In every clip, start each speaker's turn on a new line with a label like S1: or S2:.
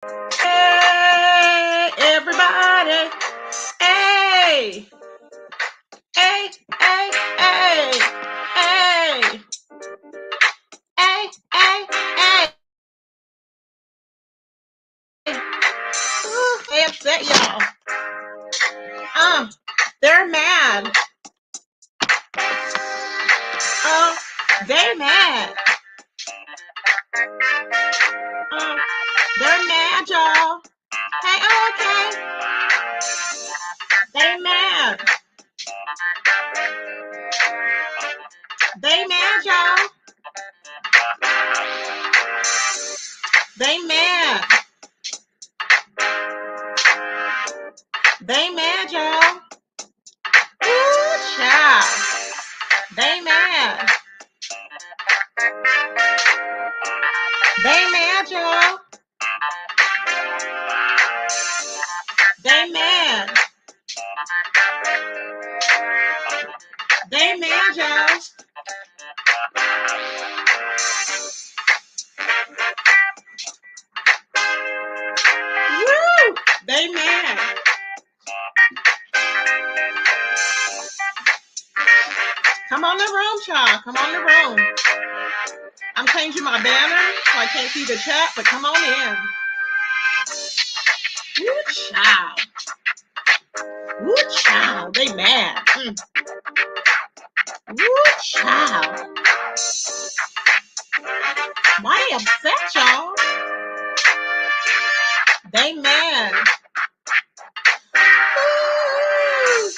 S1: Hey, everybody. Hey, hey, hey, hey, hey, hey, hey, hey. Ooh, they upset y'all. They're mad. Um, they're mad. Um, they're mad, y'all. Hey, oh, okay. They mad. They mad, y'all. They mad. They mad, y'all. Ooh, child. They mad. They mad, y'all. They mad. They mad, y'all. Woo! They mad. Come on the room, child. Come on the room. I'm changing my banner so I can't see the chat, but come on in. Woo, child. Woo, child. They mad. Woo, child. Why they upset, y'all? They mad. Woo.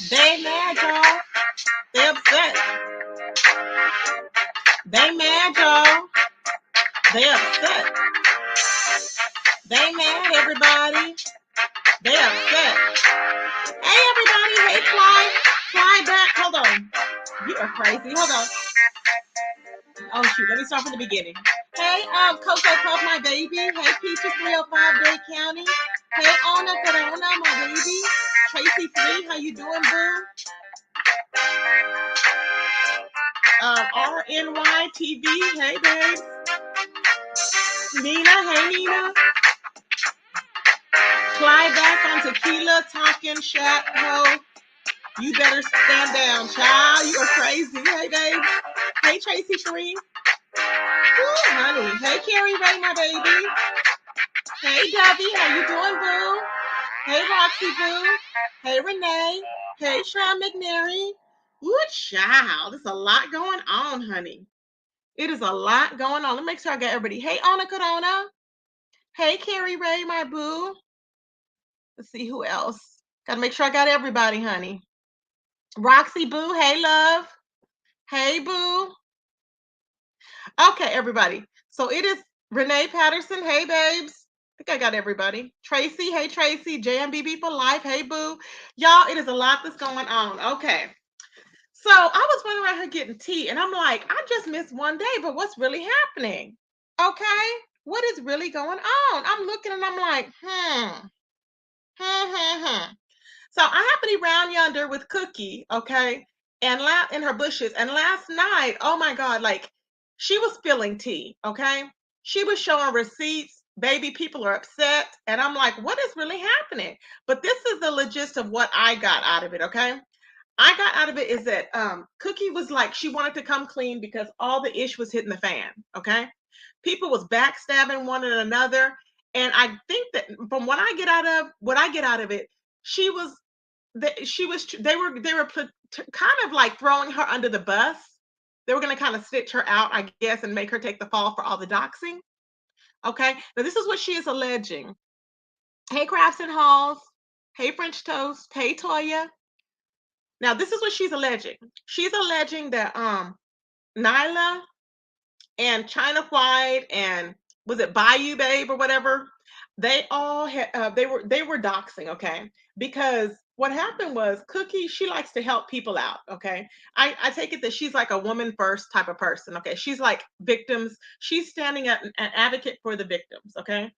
S1: They mad, y'all. They upset. They mad, y'all. They upset. They mad, everybody. They upset. Hey, everybody. Hey, fly back. Hold on. You are crazy. Hold on. Oh, shoot. Let me start from the beginning. Hey, Coco Puff, my baby. Hey, Peaches 305 Day County. Hey, Ona Corona, my baby. Tracy 3, how you doing, boo? RNY TV. Hey, babe. Nina. Hey, Nina. Fly back on tequila, talking Shaq, ho. You better stand down, child. You are crazy. Hey, babe. Hey, Tracy 3. Ooh, honey. Hey, Carrie Ray, my baby. Hey, Debbie. How you doing, boo? Hey, Roxy Boo. Hey, Renee. Hey, Sean McNary. Ooh, child. There's a lot going on, honey. It is a lot going on. Let me make sure I get everybody. Hey, Ona Corona. Hey, Carrie Ray, my boo. Let's see who else. Gotta make sure I got everybody, honey. Roxy Boo. Hey, love. Hey, boo. Okay, everybody. So it is Renee Patterson. Hey, babes. I think I got everybody. Tracy. Hey, Tracy. JMBB for life. Hey, boo. Y'all, it is a lot that's going on. Okay. So I was running around here getting tea, and I'm like, I just missed one day, but what's really happening? Okay. What is really going on? I'm looking and I'm like, hmm. So I happen to be round yonder with Cookie, okay, and in her bushes. And last night, oh my God, like she was spilling tea, okay? She was showing receipts. Baby, people are upset. And I'm like, what is really happening? But this is the gist of what I got out of it, okay? I got out of it is that Cookie was like, she wanted to come clean because all the ish was hitting the fan, okay? People was backstabbing one another. And I think that from what I get out of it, she was they were kind of like throwing her under the bus. They were going to kind of stitch her out, I guess, and make her take the fall for all the doxing. Okay, now this is what she is alleging. Hey, Crafts and Halls. Hey, French Toast. Hey, Toya. Now this is what she's alleging. She's alleging that Nyla and China White and was it Bayou Babe or whatever, they all had they were doxing, okay? Because what happened was Cookie, she likes to help people out, okay? I take it that she's like a woman first type of person, okay? She's like victims. She's standing up an advocate for the victims, okay?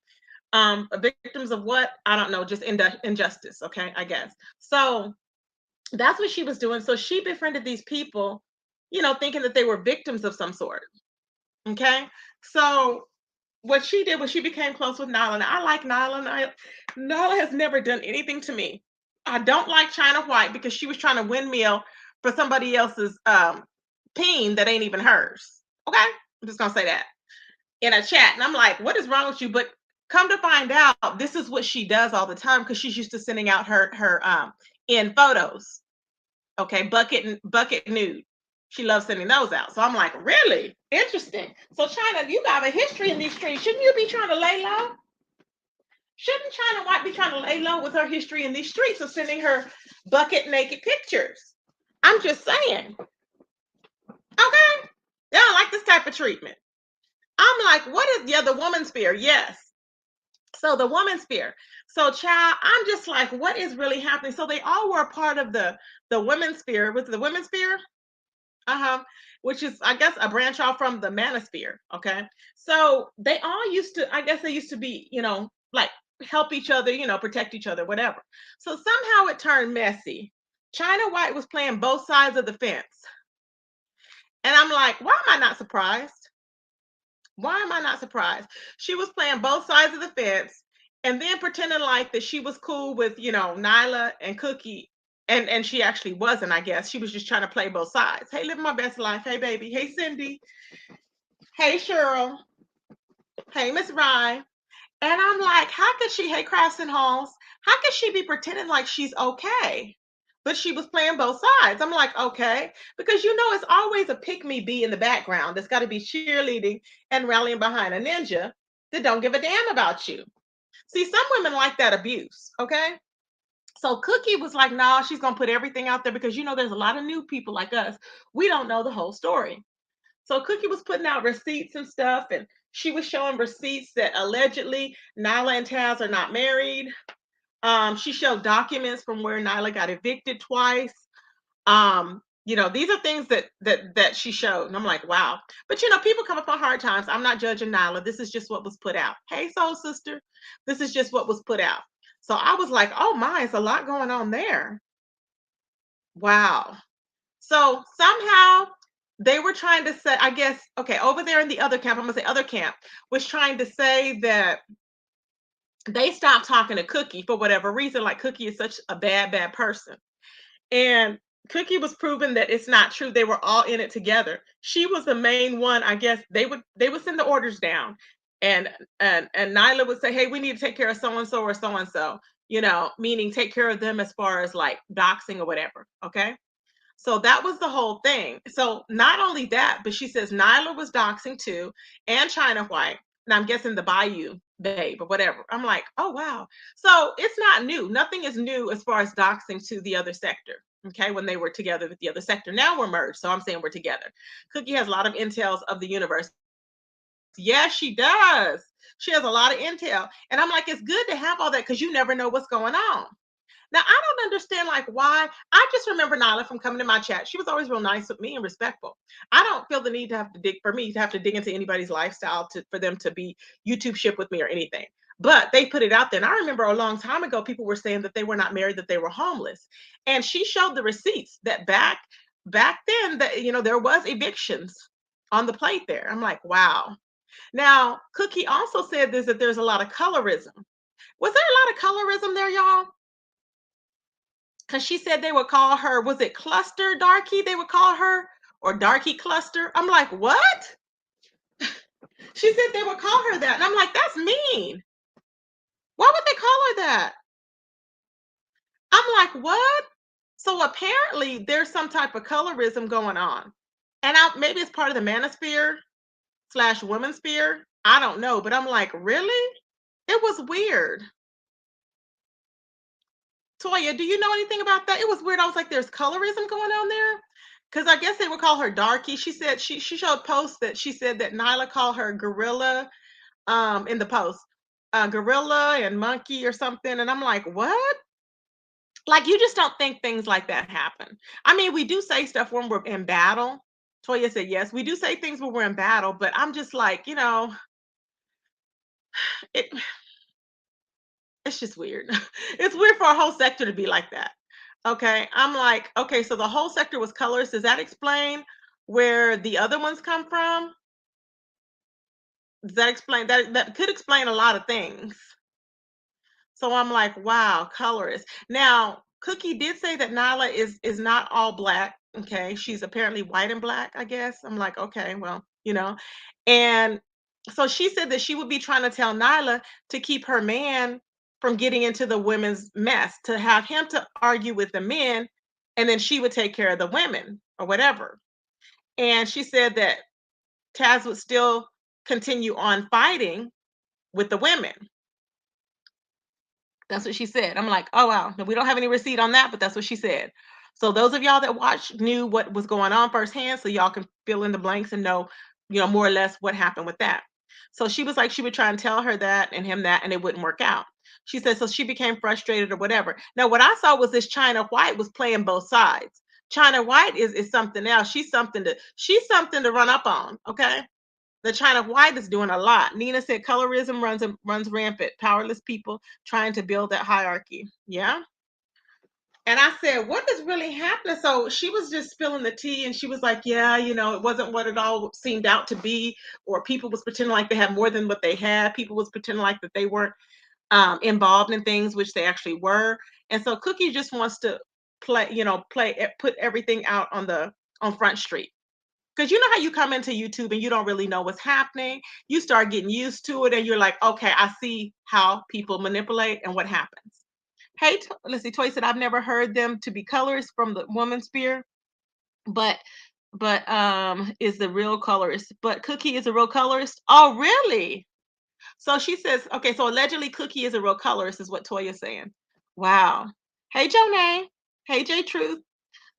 S1: Victims of what? I don't know, just injustice, okay? I guess. So that's what she was doing. So she befriended these people, thinking that they were victims of some sort. Okay. So what she did was she became close with Nyla. Now, I like Nyla. Nyla has never done anything to me. I don't like China White because she was trying to windmill for somebody else's peen that ain't even hers. Okay, I'm just gonna say that in a chat, and I'm like, what is wrong with you? But come to find out, this is what she does all the time because she's used to sending out her in photos. Okay, bucket nude. She loves sending those out. So I'm like, really interesting. So China, you got a history in these streets. Shouldn't you be trying to lay low? Shouldn't China White be trying to lay low with her history in these streets of sending her bucket naked pictures? I'm just saying. Okay, they don't like this type of treatment. I'm like, what is the woman's fear? Yes. So the woman's fear. So child, I'm just like, what is really happening? So they all were a part of the women's fear. Was it the women's fear? Uh-huh. Which is, I guess, a branch off from the manosphere. Okay. So they all used to, I guess they used to be, like help each other, protect each other, whatever. So somehow it turned messy. China White was playing both sides of the fence. And I'm like, why am I not surprised? Why am I not surprised? She was playing both sides of the fence and then pretending like that she was cool with, Nyla and Cookie. And she actually wasn't, I guess. She was just trying to play both sides. Hey, living my best life. Hey, baby. Hey, Cindy. Hey, Cheryl. Hey, Miss Rye. And I'm like, how could she, hey, Crafts and Halls, how could she be pretending like she's okay? But she was playing both sides. I'm like, okay, because it's always a pick me bee in the background that's got to be cheerleading and rallying behind a ninja that don't give a damn about you. See, some women like that abuse, okay? So Cookie was like, nah, she's gonna put everything out there because there's a lot of new people like us. We don't know the whole story. So Cookie was putting out receipts and stuff, and she was showing receipts that allegedly Nyla and Taz are not married. She showed documents from where Nyla got evicted twice. These are things that she showed. And I'm like, wow. But people come upon hard times. I'm not judging Nyla. This is just what was put out. Hey, soul sister. This is just what was put out. So I was like, oh my, it's a lot going on there. Wow. So somehow they were trying to say, I guess, okay, over there in the other camp, I'm gonna say other camp, was trying to say that they stopped talking to Cookie for whatever reason, like Cookie is such a bad person. And Cookie was proving that it's not true. They were all in it together. She was the main one. I guess they would send the orders down, and Nyla would say, "Hey, we need to take care of so and so or so and so." Meaning take care of them as far as like doxing or whatever. Okay. So that was the whole thing. So not only that, but she says Nyla was doxing too, and China White. And I'm guessing the Bayou babe or whatever. I'm like, oh wow. So it's not new. Nothing is new as far as doxing to the other sector. Okay, when they were together with the other sector. Now we're merged. So I'm saying we're together. Cookie has a lot of intels of the universe. Yes, she does. She has a lot of intel. And I'm like, it's good to have all that because you never know what's going on. Now, I don't understand like why. I just remember Nyla from coming to my chat. She was always real nice with me and respectful. I don't feel the need to have to dig for me to have to dig into anybody's lifestyle for them to be YouTube ship with me or anything. But they put it out there. And I remember a long time ago, people were saying that they were not married, that they were homeless. And she showed the receipts that back then that there was evictions on the plate there. I'm like, wow. Now, Cookie also said this that there's a lot of colorism. Was there a lot of colorism there, y'all? Because she said they would call her, was it Cluster Darky? They would call her, or Darky Cluster. I'm like, what? She said they would call her that. And I'm like, that's mean. Why would they call her that? I'm like, what? So apparently there's some type of colorism going on. And maybe it's part of the manosphere / women's sphere. I don't know. But I'm like, really? It was weird. Toya, do you know anything about that? It was weird. I was like, there's colorism going on there? Because I guess they would call her darky. She said she showed posts that she said that Nyla called her gorilla in the post. Gorilla and monkey or something. And I'm like, what? Like you just don't think things like that happen. I mean, we do say stuff when we're in battle. Toya said yes. We do say things when we're in battle, but I'm just like, it it's just weird. It's weird for a whole sector to be like that. Okay. I'm like, okay, so the whole sector was colors. Does that explain where the other ones come from? Does that explain that? That could explain a lot of things. So I'm like, wow, colorist. Now, Cookie did say that Nyla is not all black. Okay, she's apparently white and black, I guess. I'm like, okay, well, and so she said that she would be trying to tell Nyla to keep her man from getting into the women's mess, to have him to argue with the men, and then she would take care of the women or whatever. And she said that Taz would still continue on fighting with the women. That's what she said. I'm like, "Oh, wow." Now, we don't have any receipt on that, but that's what she said. So those of y'all that watched knew what was going on firsthand, so y'all can fill in the blanks and know, more or less what happened with that. So she was like, she would try and tell her that and him that, and it wouldn't work out. She said, so she became frustrated or whatever. Now, what I saw was this China White was playing both sides. China White is something else. She's something to run up on. Okay. The China White is doing a lot. Nina said colorism runs rampant. Powerless people trying to build that hierarchy. Yeah. And I said, what is really happening? So she was just spilling the tea and she was like, yeah, it wasn't what it all seemed out to be, or people was pretending like they had more than what they had. People was pretending like that they weren't involved in things, which they actually were. And so Cookie just wants to put everything out on Front Street. Because you know how you come into YouTube and you don't really know what's happening. You start getting used to it and you're like, okay, I see how people manipulate and what happens. Hey, let's see. Toy said, I've never heard them to be colorists from the woman's spear, but is the real colorist. But Cookie is a real colorist. Oh, really? So she says, okay, so allegedly Cookie is a real colorist, is what Toya's saying. Wow. Hey, Jonay. Hey, J Truth.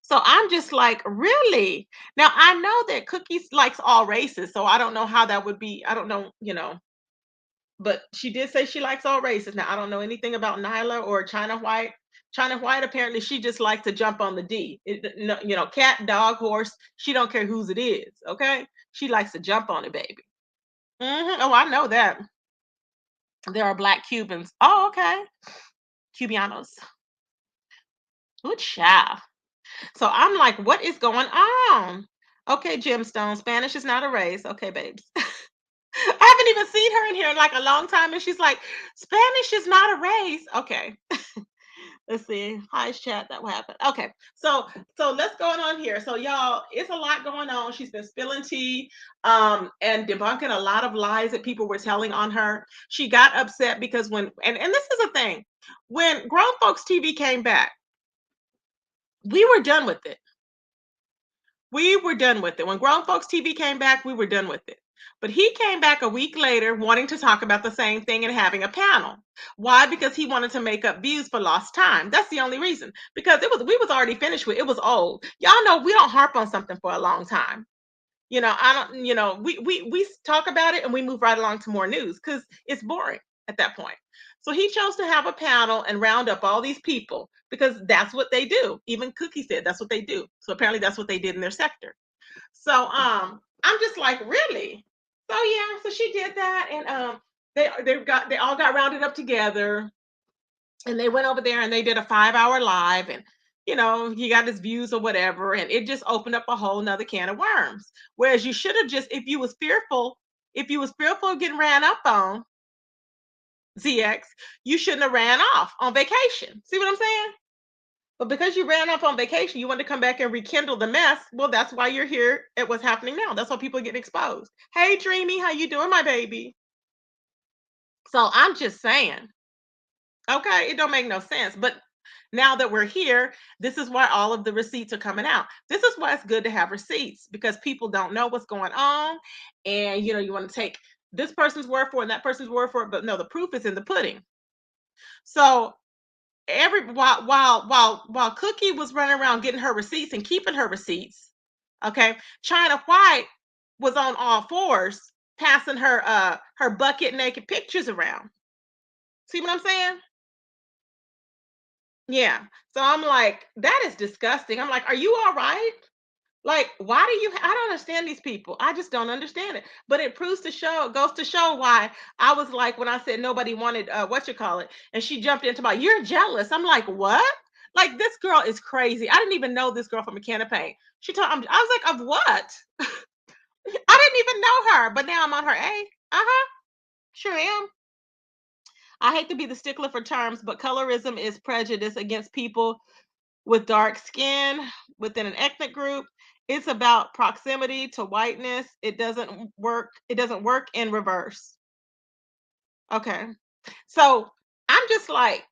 S1: So I'm just like, really? Now I know that Cookies likes all races, so I don't know how that would be. I don't know, but she did say she likes all races. Now I don't know anything about Nyla or China White. China White apparently she just likes to jump on the D. No, cat, dog, horse. She don't care whose it is. Okay, she likes to jump on it, baby. Oh, I know that. There are black Cubans. Oh, okay, Cubanos. Good child. So I'm like, what is going on? Okay, Gemstone, Spanish is not a race. Okay, babes. I haven't even seen her in here in like a long time, and she's like, Spanish is not a race. Okay. Let's see. Hi, chat. That will happen. Okay. So let's go on here. So y'all, it's a lot going on. She's been spilling tea, and debunking a lot of lies that people were telling on her. She got upset because and this is a thing. When Grown Folks TV came back, we were done with it. We were done with it. When Grown Folks TV came back, we were done with it. But he came back a week later wanting to talk about the same thing and having a panel. Why? Because he wanted to make up views for lost time. That's the only reason. Because we was already finished with it. It was old. Y'all know we don't harp on something for a long time. I don't, we talk about it and we move right along to more news because it's boring at that point. So he chose to have a panel and round up all these people because that's what they do. Even Cookie said that's what they do. So apparently that's what they did in their sector. So I'm just like, really? So yeah, so she did that and they all got rounded up together and they went over there and they did a 5-hour live and he got his views or whatever and it just opened up a whole nother can of worms. Whereas you should have just, if you was fearful of getting ran up on, ZX, you shouldn't have ran off on vacation. See what I'm saying? But because you ran off on vacation, you want to come back and rekindle the mess. Well, that's why you're here at what's happening now. That's why people get exposed. Hey, Dreamy, how you doing, my baby? So I'm just saying, okay, it don't make no sense. But now that we're here, this is why all of the receipts are coming out. This is why it's good to have receipts because people don't know what's going on. And you want to take this person's word for it and that person's word for it, but no, the proof is in the pudding. So while Cookie was running around getting her receipts and keeping her receipts, okay, China White was on all fours passing her bucket naked pictures around. See what I'm saying? Yeah. So I'm like, that is disgusting. I'm like, are you all right? Like, why do you? I don't understand these people. I just don't understand it. But it goes to show why I was like when I said nobody wanted what you call it, and she jumped into my, you're jealous. I'm like, what? Like this girl is crazy. I didn't even know this girl from a can of paint. I was like, of what? I didn't even know her, but now I'm on her A. Uh-huh. Sure am. I hate to be the stickler for terms, but colorism is prejudice against people with dark skin within an ethnic group. It's about proximity to whiteness. It doesn't work. It doesn't work in reverse. Okay. So I'm just like,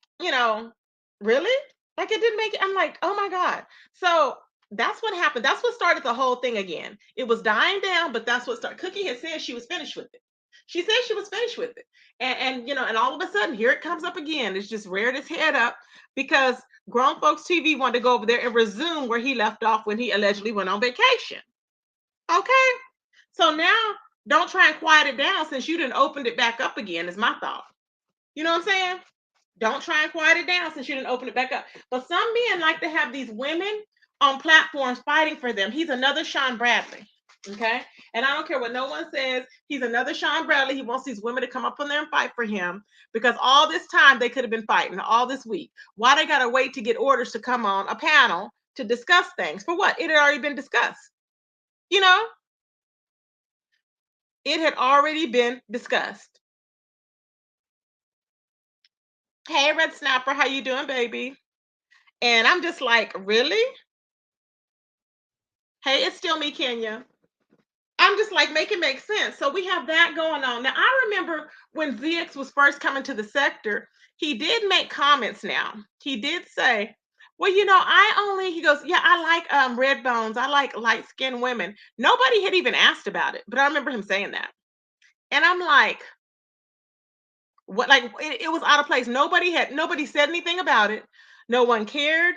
S1: really? Like it didn't make it. I'm like, oh my God. So that's what happened. That's what started the whole thing again. It was dying down, but that's what started. Cookie had said she was finished with it. She said she was finished with it. And all of a sudden here it comes up again. It's just reared its head up because grown folks TV wanted to go over there and resume where he left off when he allegedly went on vacation. Okay. So now don't try and quiet it down since you didn't opened it back up again, is my thought. You know what I'm saying? Don't try and quiet it down since you didn't open it back up. But some men like to have these women on platforms fighting for them. He's another Sean Bradley. Okay. And I don't care what no one says. He's another Sean Bradley. He wants these women to come up on there and fight for him because all this time they could have been fighting all this week. Why they got to wait to get orders to come on a panel to discuss things? For what? It had already been discussed. You know, it had already been discussed. Hey, Red Snapper, how you doing, baby? And I'm just like, really? Hey, it's still me, Kenya. I'm just like, make it make sense. So we have that going on. Now, I remember when ZX was first coming to the sector, he did make comments now. He did say, well, he goes, yeah, I like red bones. I like light skinned women. Nobody had even asked about it, but I remember him saying that. And I'm like, what? Like, it was out of place. Nobody said anything about it. No one cared,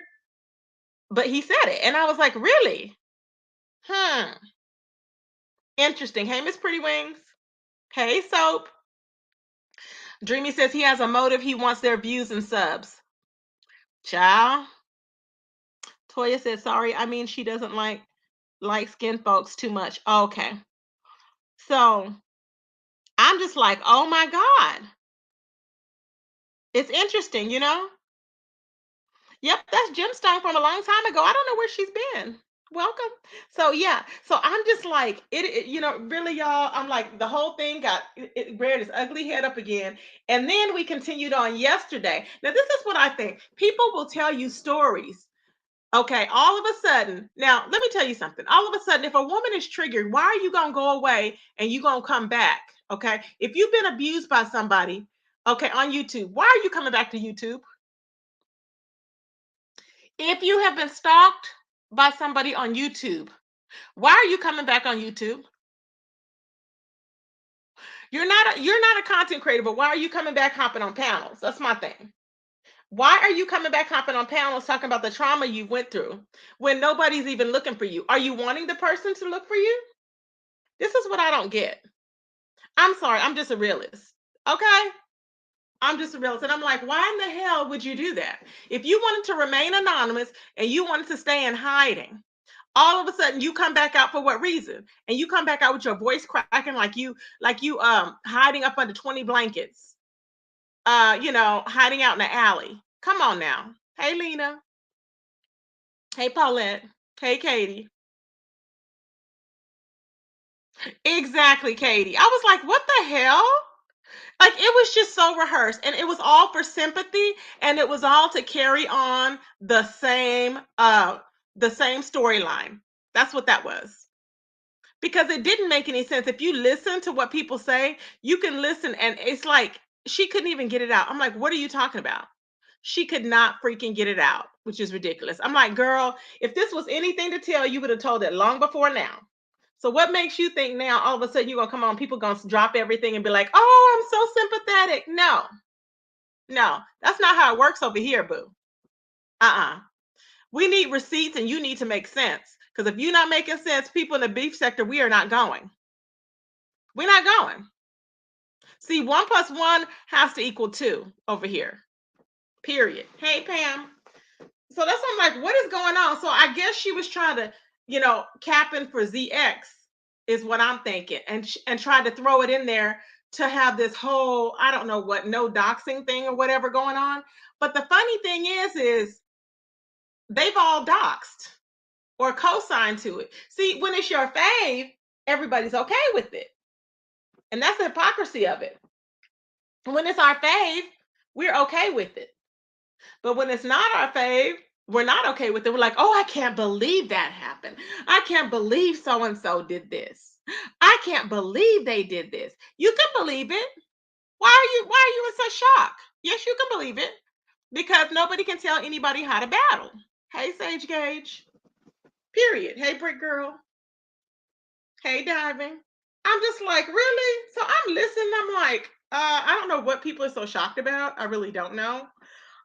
S1: but he said it. And I was like, really? Hmm. Interesting. Hey, Miss Pretty Wings. Hey, Soap. Dreamy says he has a motive. He wants their views and subs. Ciao. Toya says, sorry. I mean, she doesn't like light skinned folks too much. Okay. So I'm just like, oh my God. It's interesting, you know? Yep, that's Gemstone from a long time ago. I don't know where she's been. Welcome. So yeah, so I'm just like really, y'all. I'm like the whole thing it reared its ugly head up again, and then we continued on yesterday. Now this is what I think. People will tell you stories. Okay, all of a sudden, now let me tell you something. All of a sudden, if a woman is triggered, why are you gonna go away and you gonna come back? Okay, if you've been abused by somebody, okay, on YouTube, why are you coming back to YouTube? If you have been stalked by somebody on YouTube, why are you coming back on YouTube? You're not a content creator, but why are you coming back hopping on panels? That's my thing. Why are you coming back hopping on panels talking about the trauma you went through when nobody's even looking for you? Are you wanting the person to look for you? This is what I don't get. I'm sorry, I'm just a realist. Okay? I'm just a realist. And I'm like, why in the hell would you do that? If you wanted to remain anonymous and you wanted to stay in hiding, all of a sudden you come back out for what reason? And you come back out with your voice cracking like you hiding up under 20 blankets, hiding out in the alley. Come on now. Hey Lena. Hey Paulette. Hey Katie. Exactly, Katie. I was like, what the hell? Like it was just so rehearsed and it was all for sympathy and it was all to carry on the same storyline. That's what that was. Because it didn't make any sense. If you listen to what people say, you can listen and it's like she couldn't even get it out. I'm like, what are you talking about? She could not freaking get it out, which is ridiculous. I'm like, girl, if this was anything to tell, you would have told it long before now. So what makes you think now all of a sudden you're gonna come on, people gonna drop everything and be like, oh, I'm so sympathetic? No, no, that's not how it works over here, boo. Uh-uh. We need receipts and you need to make sense. Because if you're not making sense, people in the beef sector, we are not going. We're not going. See, 1 plus 1 has to equal 2 over here. Period. Hey, Pam. So that's what I'm like, what is going on? So I guess she was trying to, capping for ZX is what I'm thinking, and tried to throw it in there to have this whole, I don't know what, no doxing thing or whatever going on. But the funny thing is they've all doxed or co-signed to it. See, when it's your fave, everybody's okay with it. And that's the hypocrisy of it. When it's our fave, we're okay with it. But when it's not our fave, we're not okay with it. We're like, oh, I can't believe that happened. I can't believe so and so did this. I can't believe they did this. You can believe it. Why are you in such shock? Yes, you can believe it because nobody can tell anybody how to battle. Hey, Sage Gage. Period. Hey, Brick Girl. Hey, Diving. I'm just like, really? So I'm listening. I'm like, I don't know what people are so shocked about. I really don't know.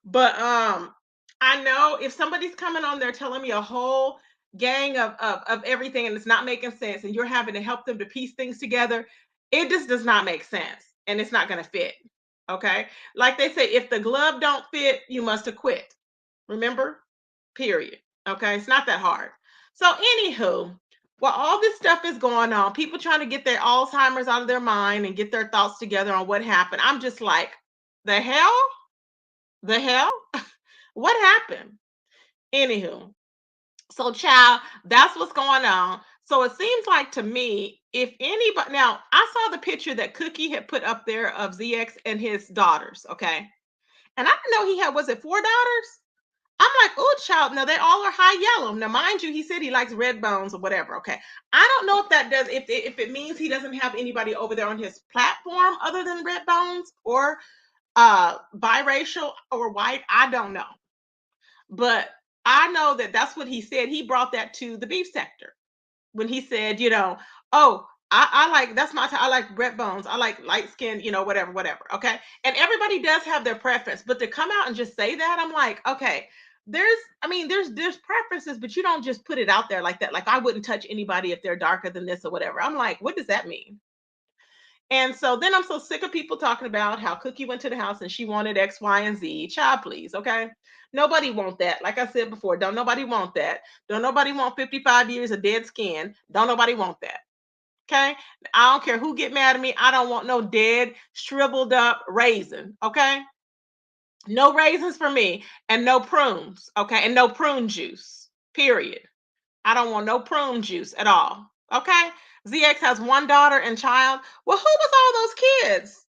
S1: But I know if somebody's coming on there telling me a whole gang of everything and it's not making sense and you're having to help them to piece things together, it just does not make sense and it's not going to fit. Okay? Like they say, if the glove don't fit, you must acquit. Remember? Period. Okay? It's not that hard. So anywho, while all this stuff is going on, people trying to get their Alzheimer's out of their mind and get their thoughts together on what happened. I'm just like, the hell? The hell? What happened? Anywho, so child, that's what's going on. So it seems like to me, if anybody now, I saw the picture that Cookie had put up there of ZX and his daughters, okay? And I didn't know he had, was it four daughters? I'm like, oh, child. Now they all are high yellow. Now, mind you, he said he likes red bones or whatever. Okay, I don't know if that does, if it means he doesn't have anybody over there on his platform other than red bones or biracial or white. I don't know. But I know that that's what he said. He brought that to the beef sector when he said, oh, I like that's my I like red bones. I like light skin, whatever, whatever. Okay. And everybody does have their preference, but to come out and just say that, I'm like, okay, there's preferences, but you don't just put it out there like that. Like I wouldn't touch anybody if they're darker than this or whatever. I'm like, what does that mean? And so then I'm so sick of people talking about how Cookie went to the house and she wanted X, Y, and Z. Child, please, okay? Nobody want that. Like I said before, don't nobody want that. Don't nobody want 55 years of dead skin. Don't nobody want that. Okay? I don't care who get mad at me. I don't want no dead, shriveled up raisin. Okay? No raisins for me and no prunes. Okay? And no prune juice. Period. I don't want no prune juice at all. Okay? ZX has one daughter and child. Well, who was all those kids?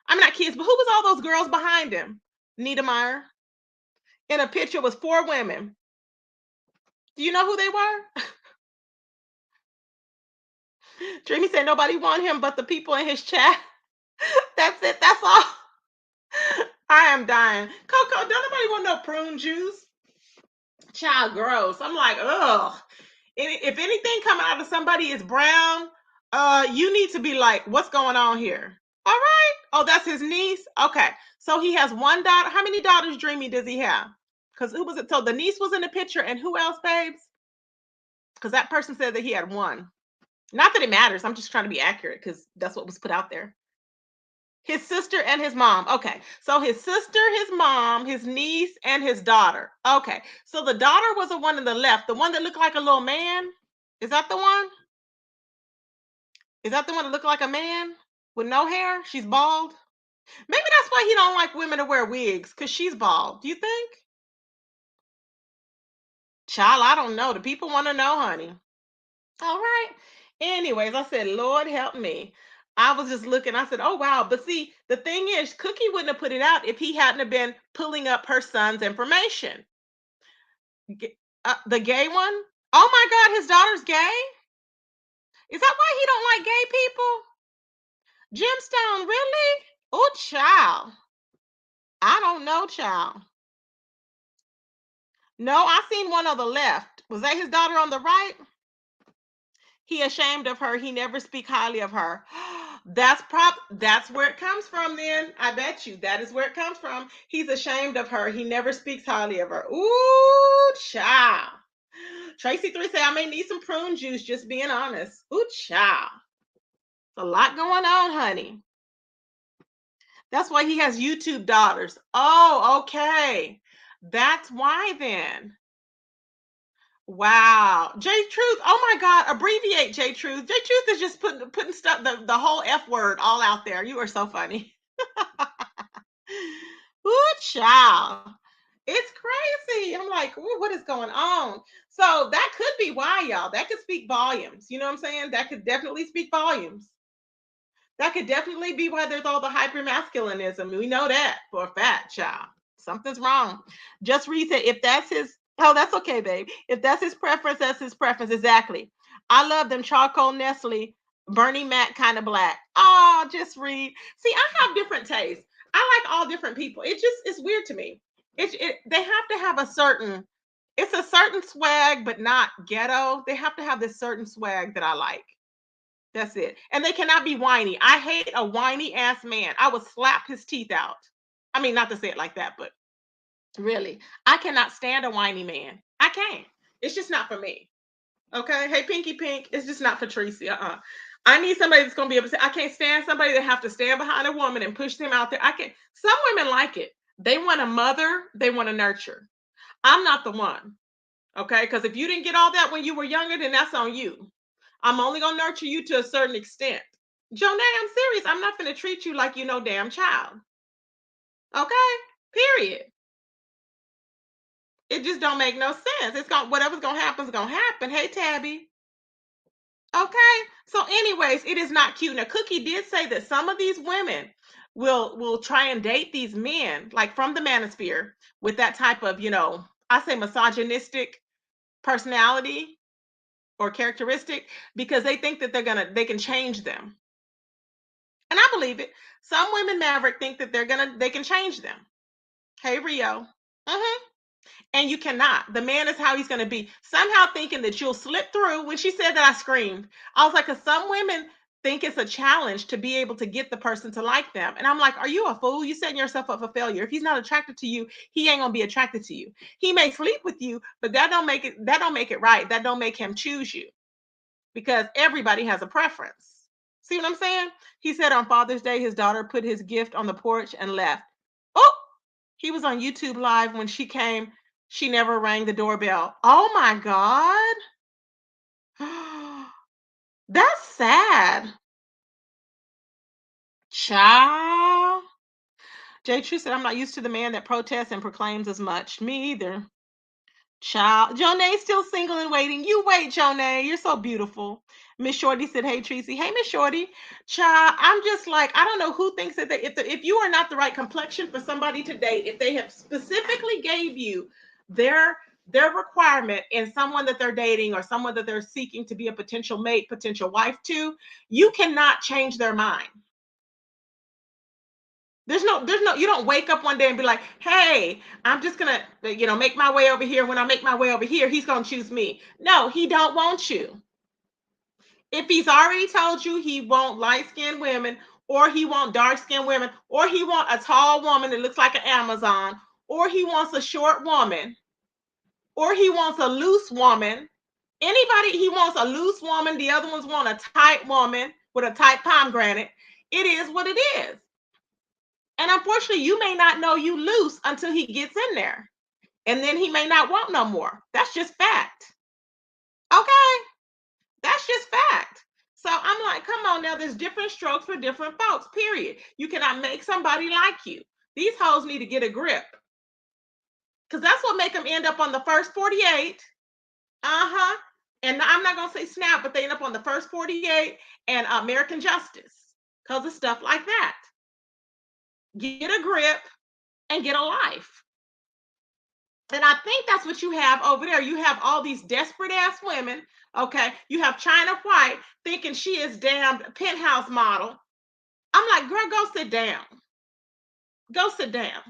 S1: I'm not kids, but who was all those girls behind him? Nita Meyer. In a picture was four women. Do you know who they were? Dreamy said nobody want him but the people in his chat. That's it. That's all. I am dying. Coco, don't nobody want no prune juice. Child, gross. I'm like, ugh. If anything coming out of somebody is brown, you need to be like, what's going on here? All right. Oh, that's his niece. Okay. So he has one daughter. How many daughters, Dreamy, does he have? Because who was it? So the niece was in the picture, and who else, babes? Because that person said that he had one. Not that it matters. I'm just trying to be accurate because that's what was put out there. His sister and his mom. Okay. So his sister, his mom, his niece, and his daughter. Okay. So the daughter was the one on the left, the one that looked like a little man. Is that the one? Is that the one that looked like a man with no hair? She's bald. Maybe that's why he don't like women to wear wigs because she's bald. Do you think? Child, I don't know. The people want to know, honey. All right. Anyways, I said, Lord help me. I was just looking. I said, oh wow. But see, the thing is, Cookie wouldn't have put it out if he hadn't have been pulling up her son's information. The gay one. Oh my God, his daughter's gay. Is that why he don't like gay people? Gemstone, really? Oh, child. I don't know, child. No, I seen one on the left. Was that his daughter on the right? He ashamed of her. He never speak highly of her. That's where it comes from then. I bet you that is where it comes from. He's ashamed of her. He never speaks highly of her. Ooh, child. Tracy 3 say I may need some prune juice, just being honest. Ooh, child. A lot going on, honey. That's why he has YouTube daughters. Oh, okay. That's why then. Wow. J Truth. Oh my God. Abbreviate J Truth. J Truth is just putting stuff, the whole F word all out there. You are so funny. Ooh, child. It's crazy. I'm like, ooh, what is going on? So that could be why, y'all. That could speak volumes. You know what I'm saying? That could definitely speak volumes. That could definitely be why there's all the hypermasculinism. We know that for a fact, child. Something's wrong. Just read it. If that's his, oh, that's okay, babe. If that's his preference, that's his preference. Exactly. I love them charcoal Nestle, Bernie Mac kind of black. Oh, just read. See, I have different tastes. I like all different people. It's weird to me. They have to have a certain, it's a certain swag, but not ghetto. They have to have this certain swag that I like. That's it. And they cannot be whiny. I hate a whiny ass man. I would slap his teeth out. I mean, not to say it like that, but really, I cannot stand a whiny man. I can't. It's just not for me. Okay. Hey, Pinky Pink, it's just not for Tracy. I need somebody that's gonna be able to say, I can't stand somebody that have to stand behind a woman and push them out there. I can't. Some women like it. They want a mother, they want to nurture. I'm not the one. Okay. Because if you didn't get all that when you were younger, then that's on you. I'm only gonna nurture you to a certain extent. Jonay, I'm serious. I'm not gonna treat you like you know damn child. Okay? Period. It just don't make no sense. It's gonna whatever's gonna happen is gonna happen. Hey Tabby. Okay. So, anyways, it is not cute. Now, Cookie did say that some of these women will try and date these men, like from the manosphere, with that type of, I say misogynistic personality or characteristic, because they think that they can change them. And I believe it. Some women, Maverick, think that they can change them. Hey, Rio. Mm-hmm. And you cannot. The man is how he's going to be. Somehow thinking that you'll slip through. When she said that, I screamed. I was like, because some women think it's a challenge to be able to get the person to like them. And I'm like, are you a fool? You setting yourself up for failure. If he's not attracted to you, he ain't gonna be attracted to you. He may sleep with you, but that don't make it right. That don't make him choose you, because everybody has a preference. See what I'm saying? He said on Father's Day, his daughter put his gift on the porch and left. Oh, he was on YouTube Live when she came. She never rang the doorbell. Oh my God. That's sad. Child. Jay True said, I'm not used to the man that protests and proclaims as much. Me either. Child, Jonay's still single and waiting. You wait, Jonay. You're so beautiful. Miss Shorty said, "Hey, Tracy." Hey, Miss Shorty. Child, I'm just like, I don't know who thinks that if you are not the right complexion for somebody to date, if they have specifically gave you their requirement in someone that they're dating or someone that they're seeking to be a potential mate, potential wife to, you cannot change their mind. There's no, you don't wake up one day and be like, hey, I'm just gonna, make my way over here. When I make my way over here, he's gonna choose me. No, he don't want you. If he's already told you he won't light-skinned women, or he won't dark-skinned women, or he want a tall woman that looks like an Amazon, or he wants a short woman, or he wants a loose woman. Anybody, he wants a loose woman, the other ones want a tight woman with a tight pomegranate. It is what it is. And unfortunately, you may not know you loose until he gets in there. And then he may not want no more. That's just fact. Okay? That's just fact. So I'm like, come on now, there's different strokes for different folks, period. You cannot make somebody like you. These hoes need to get a grip. Because that's what make them end up on the first 48. Uh-huh. And I'm not going to say snap, but they end up on the first 48 and American Justice because of stuff like that. Get a grip and get a life. And I think that's what you have over there. You have all these desperate ass women. Okay. You have China White thinking she is damned penthouse model. I'm like, girl, go sit down. Go sit down.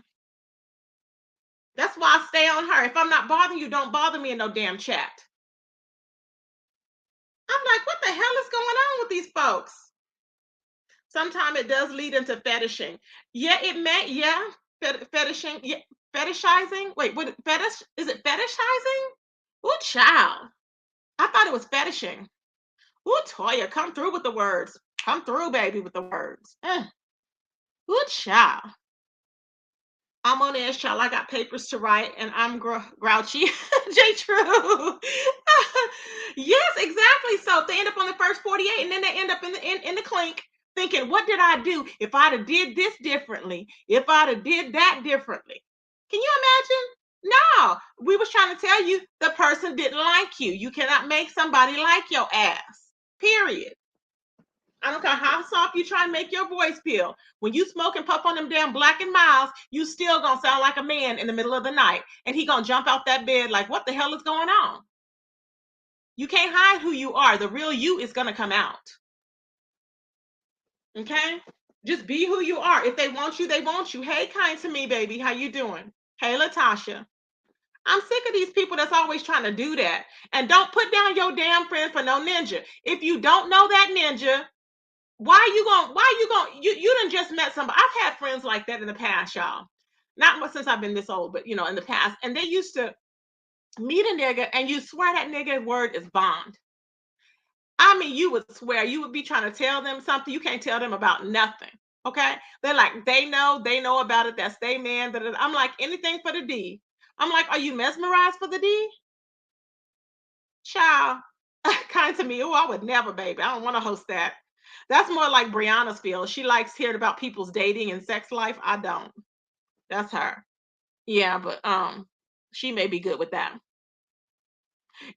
S1: That's why I stay on her. If I'm not bothering you, don't bother me in no damn chat. I'm like, what the hell is going on with these folks? Sometimes it does lead into fetishing. Yeah, it may, yeah, fetishing, yeah, fetishizing. Wait, what fetish? Is it fetishizing? Ooh, child. I thought it was fetishing. Ooh, Toya, come through with the words. Come through, baby, with the words. Ooh, child. I'm on edge, child. I got papers to write, and I'm grouchy. J. True. Yes, exactly. So they end up on the first 48, and then they end up in the clink, thinking, "What did I do? If I'd have did this differently, if I'd have did that differently." Can you imagine? No, we was trying to tell you the person didn't like you. You cannot make somebody like your ass. Period. I don't care how soft you try and make your voice feel. When you smoke and puff on them damn Black and Miles, you still gonna sound like a man in the middle of the night. And he gonna jump out that bed like, what the hell is going on? You can't hide who you are. The real you is gonna come out. Okay? Just be who you are. If they want you, they want you. Hey, kind to me, baby. How you doing? Hey, Latasha. I'm sick of these people that's always trying to do that. And don't put down your damn friend for no ninja. If you don't know that ninja, why you done just met somebody. I've had friends like that in the past, y'all. Not since I've been this old, but in the past. And they used to meet a nigga and you swear that nigga word is bond. I mean, you would swear, you would be trying to tell them something. You can't tell them about nothing. Okay. They're like, they know about it. That's they man. I'm like, anything for the D. I'm like, are you mesmerized for the D? Child. Kind to me. Oh, I would never, baby. I don't want to host that. That's more like Brianna's field. She likes hearing about people's dating and sex life. I don't. That's her. Yeah, but she may be good with that.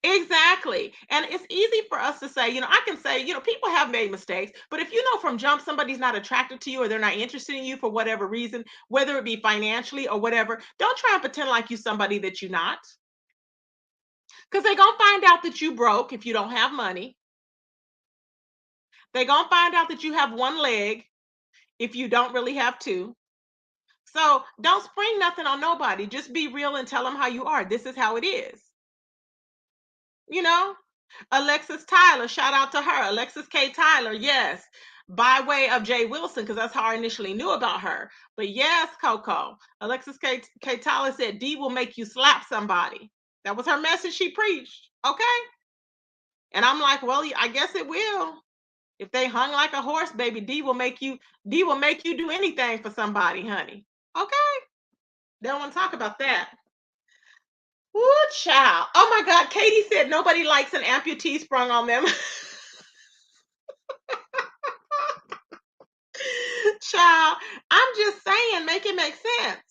S1: Exactly. And it's easy for us to say, I can say, people have made mistakes, but if you know from jump somebody's not attracted to you or they're not interested in you for whatever reason, whether it be financially or whatever, don't try and pretend like you somebody that you're not. Because they're gonna find out that you broke if you don't have money. They're gonna find out that you have one leg if you don't really have two. So don't spring nothing on nobody. Just be real and tell them how you are. This is how it is. You know? Alexis Tyler, shout out to her. Alexis K. Tyler, yes. By way of Jay Wilson, because that's how I initially knew about her. But yes, Coco. Alexis K. Tyler said D will make you slap somebody. That was her message she preached. Okay. And I'm like, well, I guess it will. If they hung like a horse, baby, D will make you do anything for somebody, honey. Okay. They don't want to talk about that. Ooh, child. Oh my God. Katie said nobody likes an amputee sprung on them. Child, I'm just saying, make it make sense.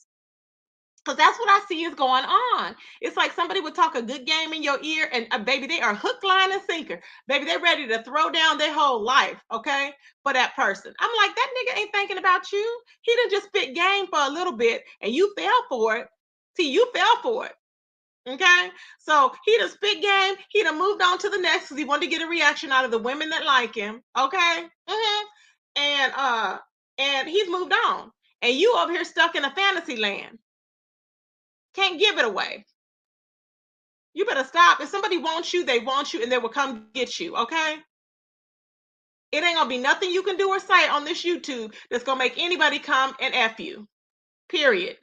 S1: Because that's what I see is going on. It's like somebody would talk a good game in your ear, and baby, they are hook, line, and sinker. Baby, they're ready to throw down their whole life, okay, for that person. I'm like, that nigga ain't thinking about you. He done just spit game for a little bit, and you fell for it. See, you fell for it. Okay, so he done spit game. He done moved on to the next because he wanted to get a reaction out of the women that like him. Okay, and and he's moved on, and you over here stuck in a fantasy land. Can't give it away. You better stop. If somebody wants you, they want you, and they will come get you. Okay, it ain't gonna be nothing you can do or say on this YouTube that's gonna make anybody come and f you. Period.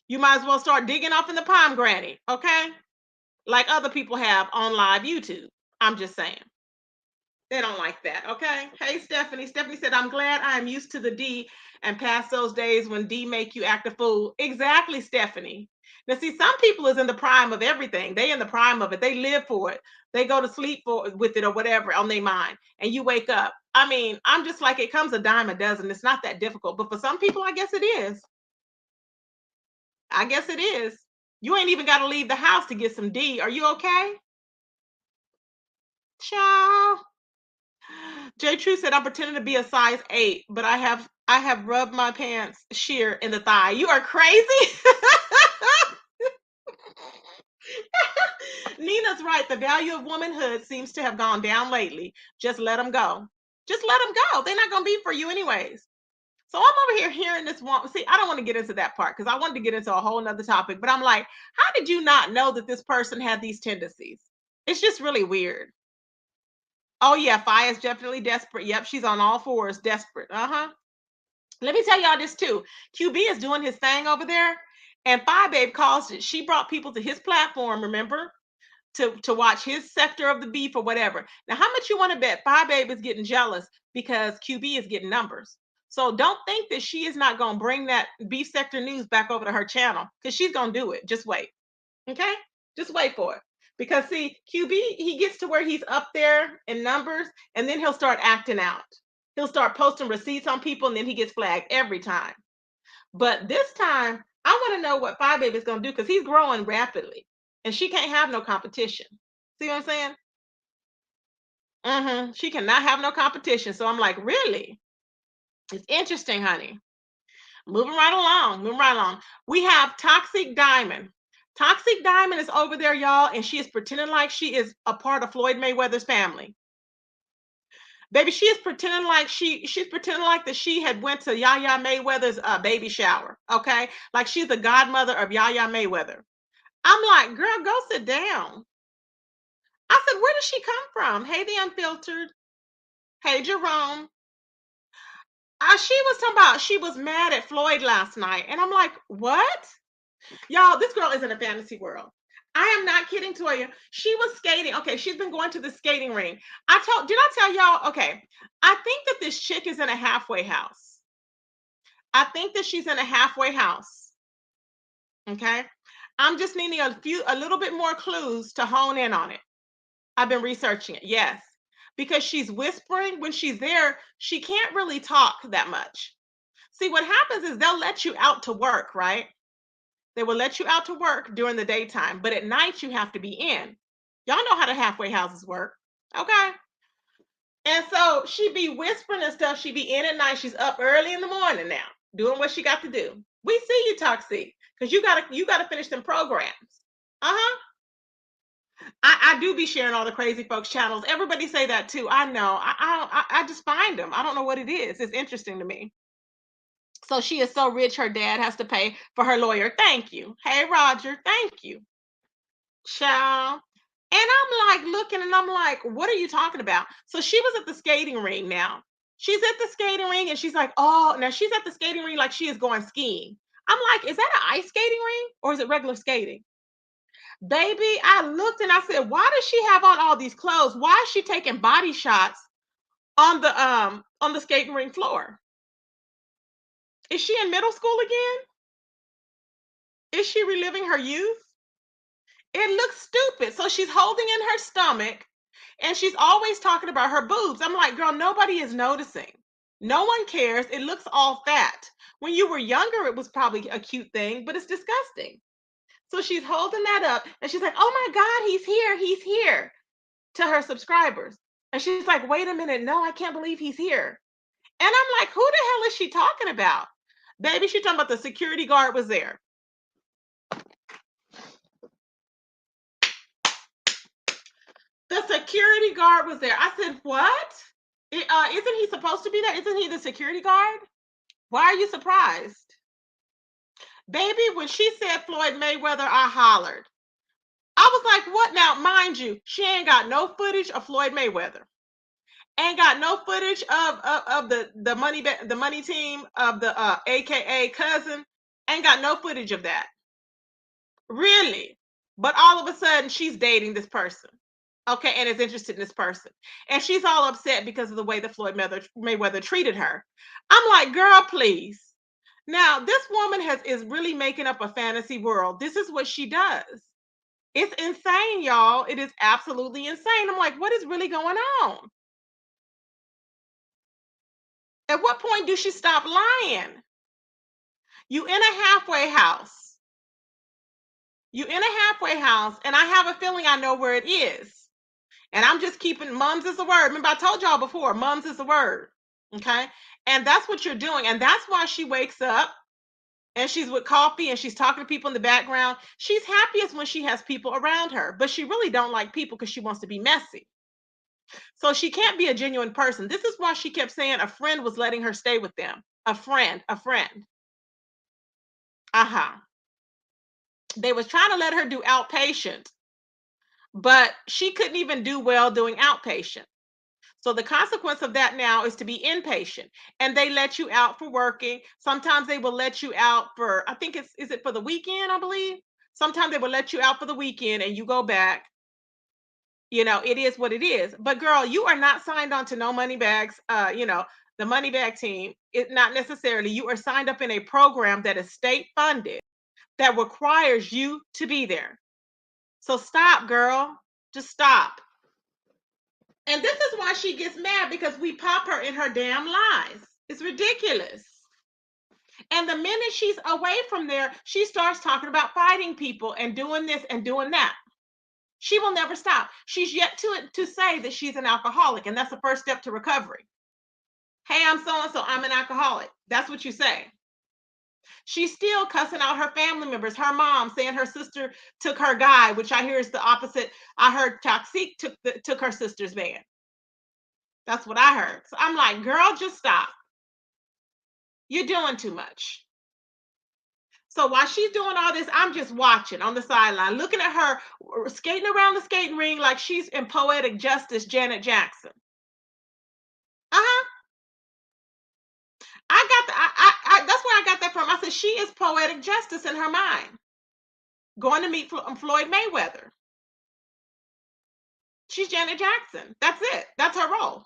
S1: You might as well start digging off in the palm granny. Okay, like other people have on live YouTube. I'm just saying. They don't like that. Okay. Hey, Stephanie. Stephanie said, I'm glad I am used to the D and past those days when D make you act a fool. Exactly, Stephanie. Now, see, some people is in the prime of everything. They in the prime of it. They live for it. They go to sleep with it or whatever on their mind. And you wake up. I mean, I'm just like, it comes a dime a dozen. It's not that difficult. But for some people, I guess it is. I guess it is. You ain't even got to leave the house to get some D. Are you okay? Ciao. J True said, I'm pretending to be a size 8, but I have rubbed my pants sheer in the thigh. You are crazy. Nina's right. The value of womanhood seems to have gone down lately. Just let them go. Just let them go. They're not going to be for you anyways. So I'm over here hearing this one. See, I don't want to get into that part because I wanted to get into a whole nother topic. But I'm like, how did you not know that this person had these tendencies? It's just really weird. Oh yeah, Fi is definitely desperate. Yep, she's on all fours, desperate. Uh-huh. Let me tell y'all this too. QB is doing his thing over there, and Fi Babe calls it. She brought people to his platform, remember, to watch his sector of the beef or whatever. Now, how much you want to bet Fi Babe is getting jealous because QB is getting numbers? So don't think that she is not going to bring that beef sector news back over to her channel because she's going to do it. Just wait. Okay? Just wait for it. Because see, QB, he gets to where he's up there in numbers, and then he'll start acting out. He'll start posting receipts on people, and then he gets flagged every time. But this time, I want to know what Five Baby is going to do because he's growing rapidly, and she can't have no competition. See what I'm saying? She cannot have no competition. So I'm like, really? It's interesting, honey. Moving right along, moving right along. We have Toxic Diamond. Toxic Diamond is over there, y'all, and she is pretending like she is a part of Floyd Mayweather's family. Baby, she is pretending like she's pretending like that she had went to Yaya Mayweather's baby shower. Okay, like she's the godmother of Yaya Mayweather. I'm like, girl, go sit down. I said, where did she come from? Hey, the unfiltered. Hey, Jerome. She was talking about she was mad at Floyd last night, and I'm like, what? Y'all, this girl is in a fantasy world. I am not kidding, Toya. She was skating. Okay, she's been going to the skating ring. Did I tell y'all? Okay, I think that this chick is in a halfway house. I think that she's in a halfway house. Okay, I'm just needing a little bit more clues to hone in on it. I've been researching it. Yes, because she's whispering when she's there. She can't really talk that much. See, what happens is they'll let you out to work, right? They will let you out to work during the daytime, but at night you have to be in. Y'all know how the halfway houses work. Okay. And so she be whispering and stuff. She be in at night. She's up early in the morning now, doing what she got to do. We see you, Toxic, because you gotta finish them programs. Uh-huh. I do be sharing all the crazy folks channels. Everybody say that too. I know. I just find them. I don't know what it is. It's interesting to me. So she is so rich, her dad has to pay for her lawyer. Thank you. Hey, Roger. Thank you. Child. And I'm like looking and I'm like, what are you talking about? So she was at the skating ring now. She's at the skating ring and she's like, oh, now she's at the skating ring like she is going skiing. I'm like, is that an ice skating ring or is it regular skating? Baby, I looked and I said, why does she have on all these clothes? Why is she taking body shots on the skating ring floor? Is she in middle school again? Is she reliving her youth? It looks stupid. So she's holding in her stomach and she's always talking about her boobs. I'm like, girl, nobody is noticing. No one cares. It looks all fat. When you were younger, it was probably a cute thing, but it's disgusting. So she's holding that up and she's like, oh my God, he's here to her subscribers. And she's like, wait a minute. No, I can't believe he's here. And I'm like, who the hell is she talking about? Baby, she's talking about the security guard was there. The security guard was there. I said, what? Isn't he supposed to be there? Isn't he the security guard? Why are you surprised? Baby, when she said Floyd Mayweather, I hollered. I was like, what now? Mind you, she ain't got no footage of Floyd Mayweather. Ain't got no footage of the money team of the AKA cousin. Ain't got no footage of that. Really. But all of a sudden she's dating this person. Okay, and is interested in this person. And she's all upset because of the way that Mayweather treated her. I'm like, girl, please. Now, this woman is really making up a fantasy world. This is what she does. It's insane, y'all. It is absolutely insane. I'm like, what is really going on? At what point do she stop lying? You in a halfway house. You in a halfway house, and I have a feeling I know where it is. And I'm just keeping mums is the word. Remember, I told y'all before, mums is the word. Okay. And that's what you're doing. And that's why she wakes up and she's with coffee and she's talking to people in the background. She's happiest when she has people around her, but she really don't like people because she wants to be messy. So she can't be a genuine person. This is why she kept saying a friend was letting her stay with them. A friend, a friend. Uh-huh. They was trying to let her do outpatient, but she couldn't even do well doing outpatient. So the consequence of that now is to be inpatient, and they let you out for working. Sometimes they will let you out for, I think is it for the weekend, I believe. Sometimes they will let you out for the weekend and you go back. It is what it is. But girl, you are not signed on to no money bags. The money bag team, it not necessarily. You are signed up in a program that is state funded that requires you to be there. So stop, girl. Just stop. And this is why she gets mad because we pop her in her damn lies. It's ridiculous. And the minute she's away from there, she starts talking about fighting people and doing this and doing that. She will never stop. She's yet to say that she's an alcoholic, and that's the first step to recovery. Hey, I'm so and so, I'm an alcoholic. That's what you say. She's still cussing out her family members, her mom, saying her sister took her guy, which I hear is the opposite. I heard Toxic took her sister's man. That's what I heard. So I'm like, girl, just stop. You're doing too much. So while she's doing all this, I'm just watching on the sideline, looking at her skating around the skating ring like she's in poetic justice, Janet Jackson. Uh-huh. I got the, that's where I got that from. I said she is poetic justice in her mind. Going to meet Floyd Mayweather. She's Janet Jackson. That's it. That's her role.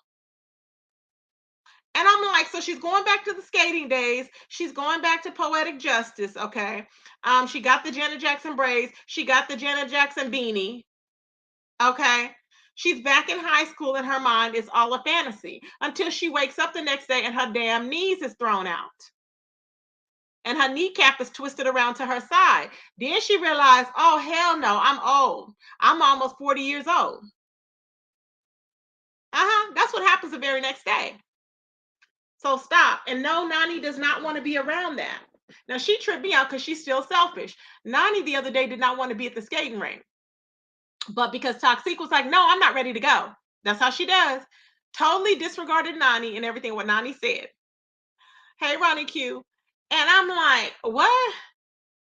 S1: And I'm like, so she's going back to the skating days. She's going back to poetic justice. Okay. She got the Janet Jackson braids. She got the Janet Jackson beanie. Okay. She's back in high school and her mind is all a fantasy until she wakes up the next day and her damn knees is thrown out. And her kneecap is twisted around to her side. Then she realized, oh, hell no, I'm old. I'm almost 40 years old. That's what happens the very next day. So stop. And no, Nani does not want to be around that. Now she tripped me out because she's still selfish. Nani the other day did not want to be at the skating rink. But because Toxic was like, no, I'm not ready to go. That's how she does. Totally disregarded Nani and everything what Nani said. Hey, Ronnie Q. And I'm like, what?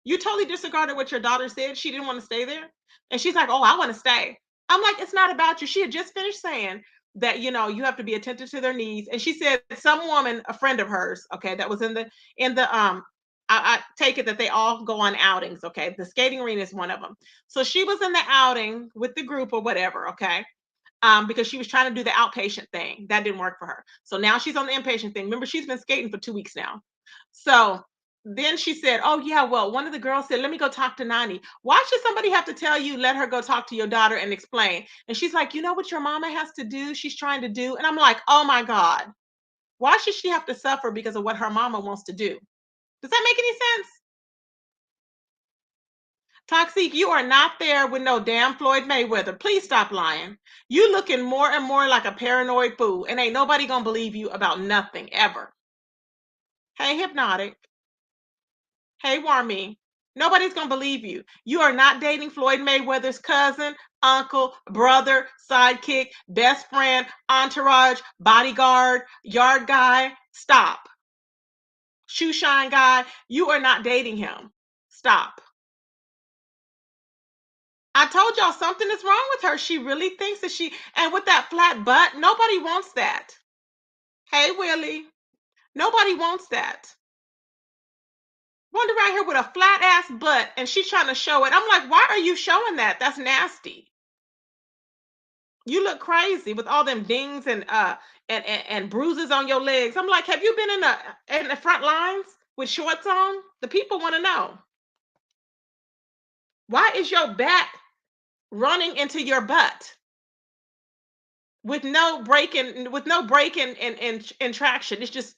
S1: You totally disregarded what your daughter said. She didn't want to stay there. And she's like, oh, I want to stay. I'm like, it's not about you. She had just finished saying that, you have to be attentive to their needs. And she said some woman, a friend of hers, okay, that was in the I take it that they all go on outings, okay? The skating arena is one of them. So she was in the outing with the group or whatever, okay? Because she was trying to do the outpatient thing. That didn't work for her. So now she's on the inpatient thing. Remember, she's been skating for 2 weeks now. So then she said, oh, yeah, well, one of the girls said, let me go talk to Nani. Why should somebody have to tell you, let her go talk to your daughter and explain? And she's like, you know what your mama has to do? She's trying to do. And I'm like, oh, my God. Why should she have to suffer because of what her mama wants to do? Does that make any sense? Toxic, you are not there with no damn Floyd Mayweather. Please stop lying. You looking more and more like a paranoid fool, and ain't nobody gonna believe you about nothing ever. Hey, Hypnotic. Hey, Warmy. Nobody's gonna believe you. You are not dating Floyd Mayweather's cousin, uncle, brother, sidekick, best friend, entourage, bodyguard, yard guy. Stop. Shoe shine guy. You are not dating him. Stop. I told y'all something is wrong with her. She really thinks that and with that flat butt, nobody wants that. Hey, Willie, nobody wants that. Wonder right here with a flat ass butt and she's trying to show it. I'm like, why are you showing that? That's nasty. You look crazy with all them dings and bruises on your legs. I'm like, have you been in the front lines with shorts on? The people want to know. Why is your back running into your butt? With no break in traction. It's just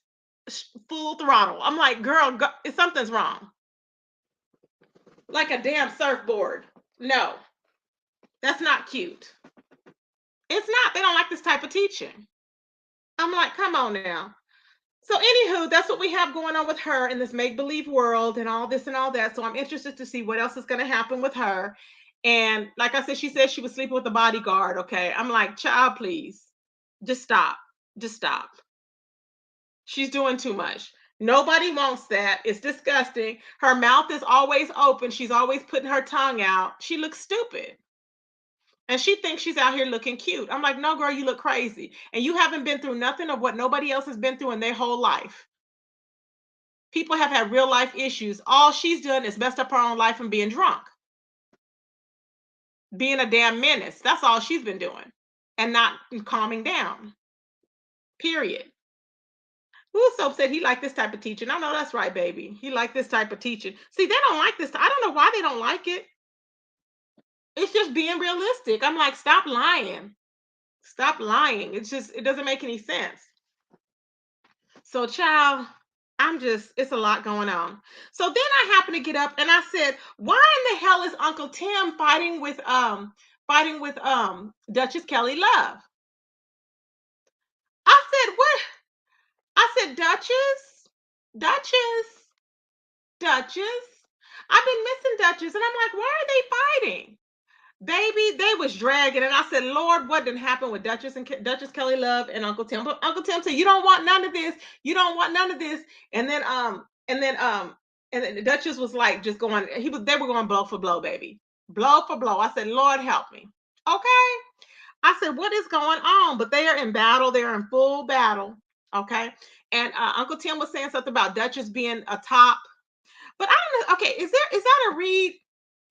S1: full throttle. I'm like, girl, something's wrong. Like a damn surfboard. No, that's not cute. It's not. They don't like this type of teaching. I'm like, come on now. So, anywho, that's what we have going on with her in this make believe world and all this and all that. So, I'm interested to see what else is going to happen with her. And like I said, she said she was sleeping with the bodyguard. Okay. I'm like, child, please just stop. Just stop. She's doing too much. Nobody wants that. It's disgusting. Her mouth is always open. She's always putting her tongue out. She looks stupid. And she thinks she's out here looking cute. I'm like, no, girl, you look crazy. And you haven't been through nothing of what nobody else has been through in their whole life. People have had real life issues. All she's done is messed up her own life and being drunk, being a damn menace. That's all she's been doing and not calming down. Period. Who's so upset he liked this type of teaching? I know that's right, baby. He liked this type of teaching. See, they don't like this. I don't know why they don't like it. It's just being realistic. I'm like, stop lying. Stop lying. It doesn't make any sense. So, child, it's a lot going on. So then I happened to get up and I said, why in the hell is Uncle Tim fighting with fighting with Duchess Kelly Love. I said, what? I said, Duchess, Duchess, Duchess. I've been missing Duchess. And I'm like, why are they fighting? Baby, they was dragging, and I said, "Lord, what didn't happen with Duchess and Duchess Kelly Love and Uncle Tim?" But Uncle Tim said, "You don't want none of this. You don't want none of this." And then, and then the Duchess was like, just going. They were going blow for blow, baby, blow for blow. I said, "Lord, help me." Okay. I said, "What is going on?" But they are in battle. They are in full battle. Okay. And Uncle Tim was saying something about Duchess being a top, but I don't know. Okay, is that a read?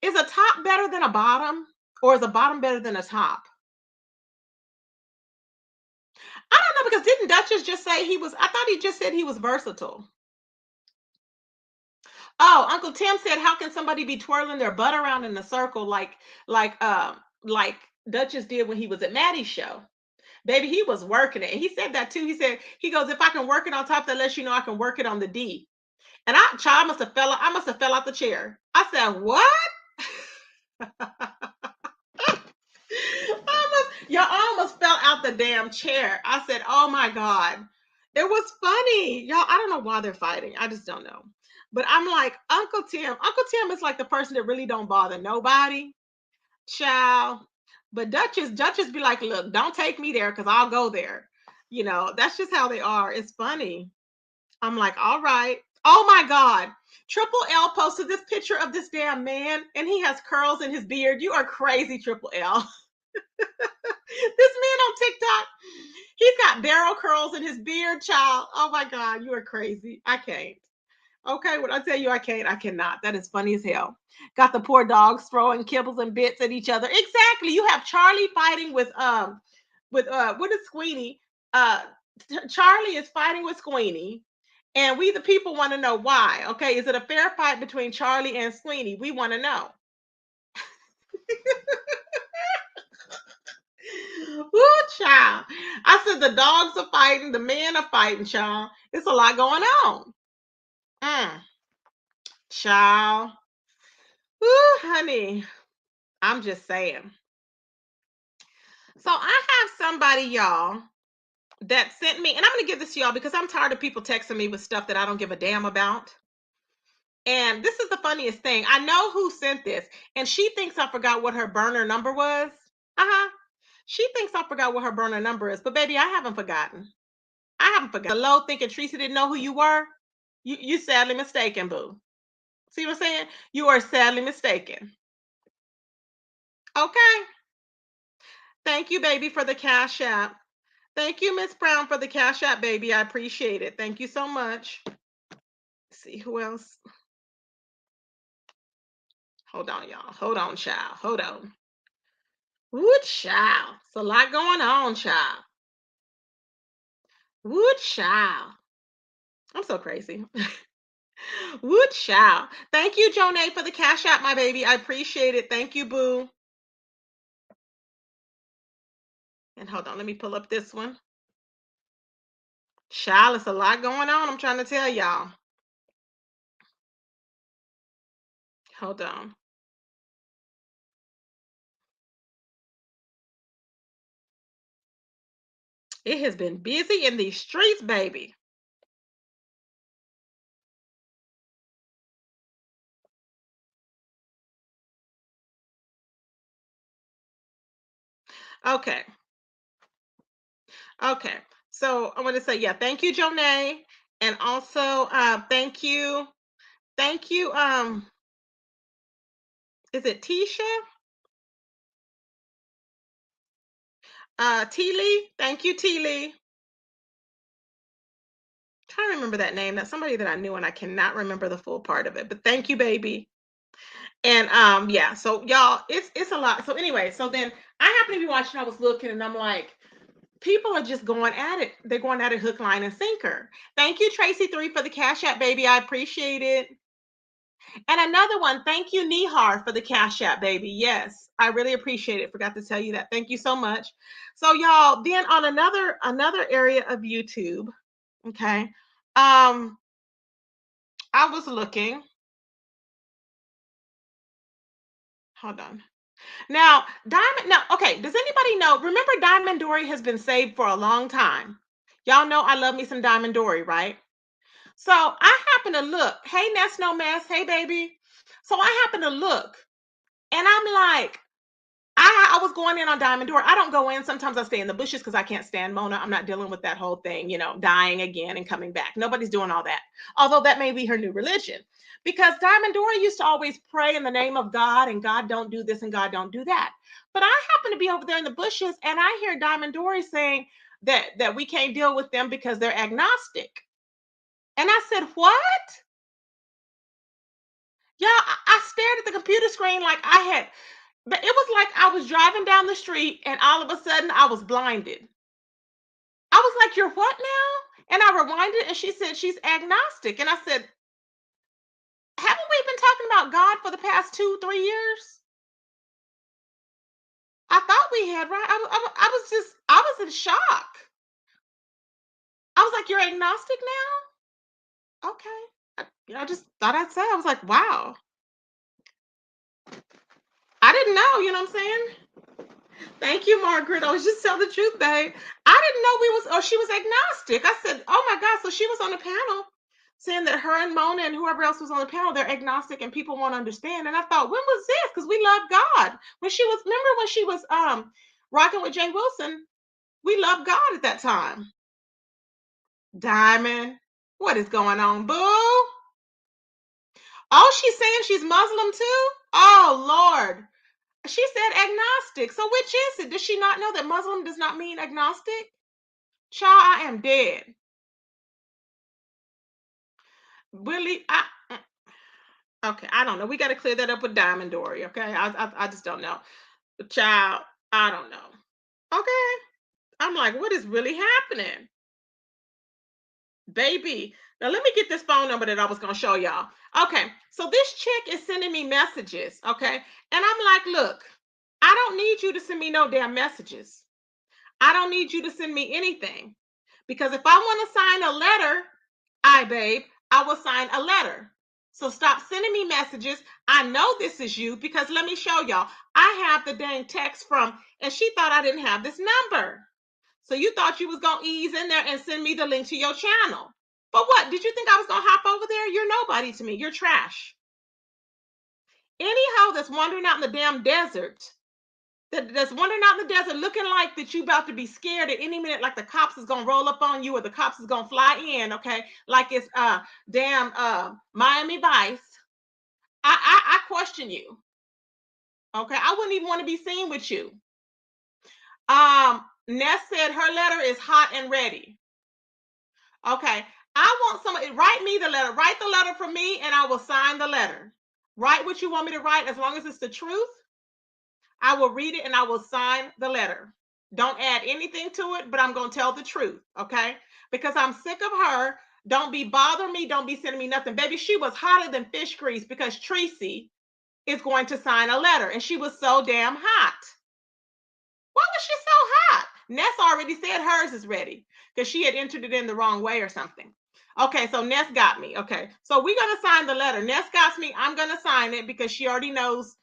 S1: Is a top better than a bottom, or is a bottom better than a top? I don't know because didn't Duchess just say he was? I thought he just said he was versatile. Oh, Uncle Tim said, "How can somebody be twirling their butt around in a circle like Duchess did when he was at Maddie's show?" Baby, he was working it, and he said that too. He said he goes, "If I can work it on top, that lets you know I can work it on the D." And I must have fell. I must have fell out the chair. I said, "What?" Y'all almost fell out the damn chair. I said, "Oh my God." It was funny. Y'all, I don't know why they're fighting. I just don't know. But I'm like, Uncle Tim. Uncle Tim is like the person that really don't bother nobody. Child. But Duchess be like, look, don't take me there because I'll go there. That's just how they are. It's funny. I'm like, all right. Oh my God. Triple L posted this picture of this damn man and he has curls in his beard. You are crazy, Triple L. This man on TikTok, he's got barrel curls in his beard, child. Oh my God, you are crazy. I can't. Okay, when I tell you I can't, I cannot. That is funny as hell. Got the poor dogs throwing kibbles and bits at each other. Exactly. You have Charlie fighting with what is Squeenie? Uh Charlie is fighting with Squeenie. And we the people want to know why. Okay, is it a fair fight between Charlie and Squeenie? We want to know. Woo, child. I said the dogs are fighting, the men are fighting, child. It's a lot going on. Mm, child. Woo, honey. I'm just saying. So I have somebody, y'all, that sent me, and I'm gonna give this to y'all because I'm tired of people texting me with stuff that I don't give a damn about. And this is the funniest thing. I know who sent this, and she thinks I forgot what her burner number was. Uh-huh. She thinks I forgot what her burner number is, but baby, I haven't forgotten. I haven't forgotten. Hello, thinking Teresa didn't know who you were. You sadly mistaken, boo. See what I'm saying? You are sadly mistaken. Okay. Thank you, baby, for the cash app. Thank you, Miss Brown, for the cash app, baby. I appreciate it. Thank you so much. Let's see who else. Hold on, y'all. Hold on, child. Hold on. Woo, child. It's a lot going on, child. Woo, child. I'm so crazy. Woo, child. Thank you, Jonay, for the cash app, my baby. I appreciate it. Thank you, boo. And hold on, let me pull up this one. Child, it's a lot going on. I'm trying to tell y'all. Hold on. It has been busy in these streets, baby. Okay. Okay. So I want to say, yeah, thank you, Jonay. And also thank you, is it Tisha? T Lee. Thank you, T Lee. Trying to remember that name. That's somebody that I knew and I cannot remember the full part of it. But thank you, baby. And yeah, so y'all, it's a lot. So anyway, so then I happened to be watching, I was looking and I'm like, people are just going at it. They're going at it hook, line, and sinker. Thank you, Tracy 3, for the cash app, baby. I appreciate it. And another one, thank you, Nihar, for the cash app, baby. Yes, I really appreciate it. Forgot to tell you that. Thank you so much. So y'all, then on another area of YouTube, okay. I was looking. Hold on. Now, Diamond, now, okay, does anybody know? Remember, Diamond Dory has been saved for a long time. Y'all know I love me some Diamond Dory, right? So I happen to look, hey, Nest No Mess, hey, baby. So I happen to look, and I'm like, I was going in on Diamond Door. I don't go in. Sometimes I stay in the bushes because I can't stand Mona. I'm not dealing with that whole thing, dying again and coming back. Nobody's doing all that. Although that may be her new religion. Because Diamond Dora used to always pray in the name of God and God don't do this and God don't do that. But I happen to be over there in the bushes and I hear Diamond Dory saying that we can't deal with them because they're agnostic. And I said, "What?" Yeah, I stared at the computer screen like I had, but it was like I was driving down the street and all of a sudden I was blinded. I was like, "You're what now?" And I rewinded and she said she's agnostic. And I said, "Haven't we been talking about God for the past 2, 3 years?" I thought we had, right? I was just, I was in shock. I was like, "You're agnostic now?" Okay. I just thought I'd say, I was like, wow. I didn't know, you know what I'm saying? Thank you, Margaret. I was just telling the truth, babe. I didn't know we was, or she was agnostic. I said, oh my God. So she was on the panel saying that her and Mona and whoever else was on the panel, they're agnostic and people won't understand. And I thought, when was this? Because we love God. When she was, remember when she was rocking with Jay Wilson, we loved God at that time. Diamond, what is going on, boo? Oh, she's saying she's Muslim too? Oh Lord. She said agnostic. So which is it? Does she not know that Muslim does not mean agnostic? Child, I am dead. Really? Okay, I don't know. We got to clear that up with Diamond Dory. Okay, I just don't know. Child, I don't know. Okay, I'm like, what is really happening, baby? Now let me get this phone number that I was gonna show y'all. Okay, so this chick is sending me messages. Okay, and I'm like, look, I don't need you to send me no damn messages. I don't need you to send me anything. Because if I want to sign a letter, babe, I will sign a letter. So stop sending me messages. I know this is you because let me show y'all. I have the dang text from, and she thought I didn't have this number. So you thought you was gonna ease in there and send me the link to your channel. But what? Did you think I was gonna hop over there? You're nobody to me. You're trash. Any hoe that's wandering out in the damn desert that's wandering out in the desert looking like that you about to be scared at any minute, like the cops is gonna roll up on you or the cops is gonna fly in, okay? Like it's damn Miami Vice. I question you. Okay. I wouldn't even want to be seen with you. Ness said her letter is hot and ready. Okay. I want somebody write me the letter. Write the letter for me and I will sign the letter. Write what you want me to write as long as it's the truth. I will read it and I will sign the letter. Don't add anything to it, but I'm going to tell the truth, okay? Because I'm sick of her. Don't be bothering me. Don't be sending me nothing. Baby, she was hotter than fish grease because Tracy is going to sign a letter and she was so damn hot. Why was she so hot? Ness already said hers is ready because she had entered it in the wrong way or something. Okay, so Ness got me. Okay, so we're gonna sign the letter. Ness got me. I'm gonna sign it because she already knows.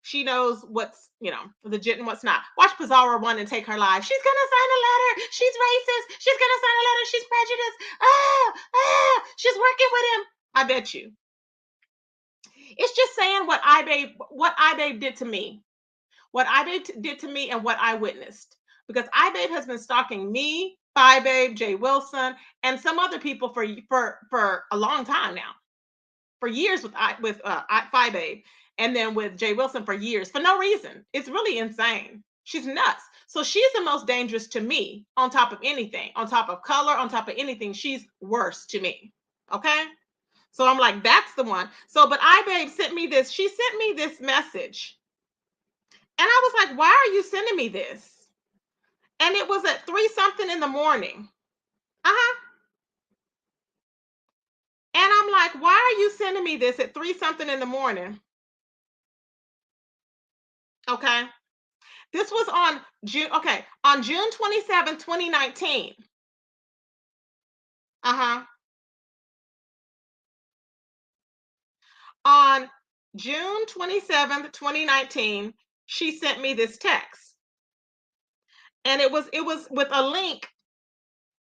S1: She knows what's legit and what's not. Watch Pizarro run and take her live. She's gonna sign a letter. She's racist. She's gonna sign a letter. She's prejudiced. She's working with him. I bet you. It's just saying what I babe did to me, what iBabe did to me and what I witnessed. Because iBabe has been stalking me, Babe, Jay Wilson, and some other people for a long time now, for years with Babe, and then with Jay Wilson for years for no reason. It's really insane. She's nuts. So she's the most dangerous to me on top of anything, on top of color, on top of anything. She's worse to me. Okay. So I'm like, that's the one. So, but iBabe sent me this. She sent me this message. And I was like, why are you sending me this? And it was at 3 something in the morning. Uh-huh. And I'm like, why are you sending me this at 3 something in the morning? Okay. This was on June 27, 2019. Uh-huh. On June 27th, 2019, she sent me this text, and it was with a link.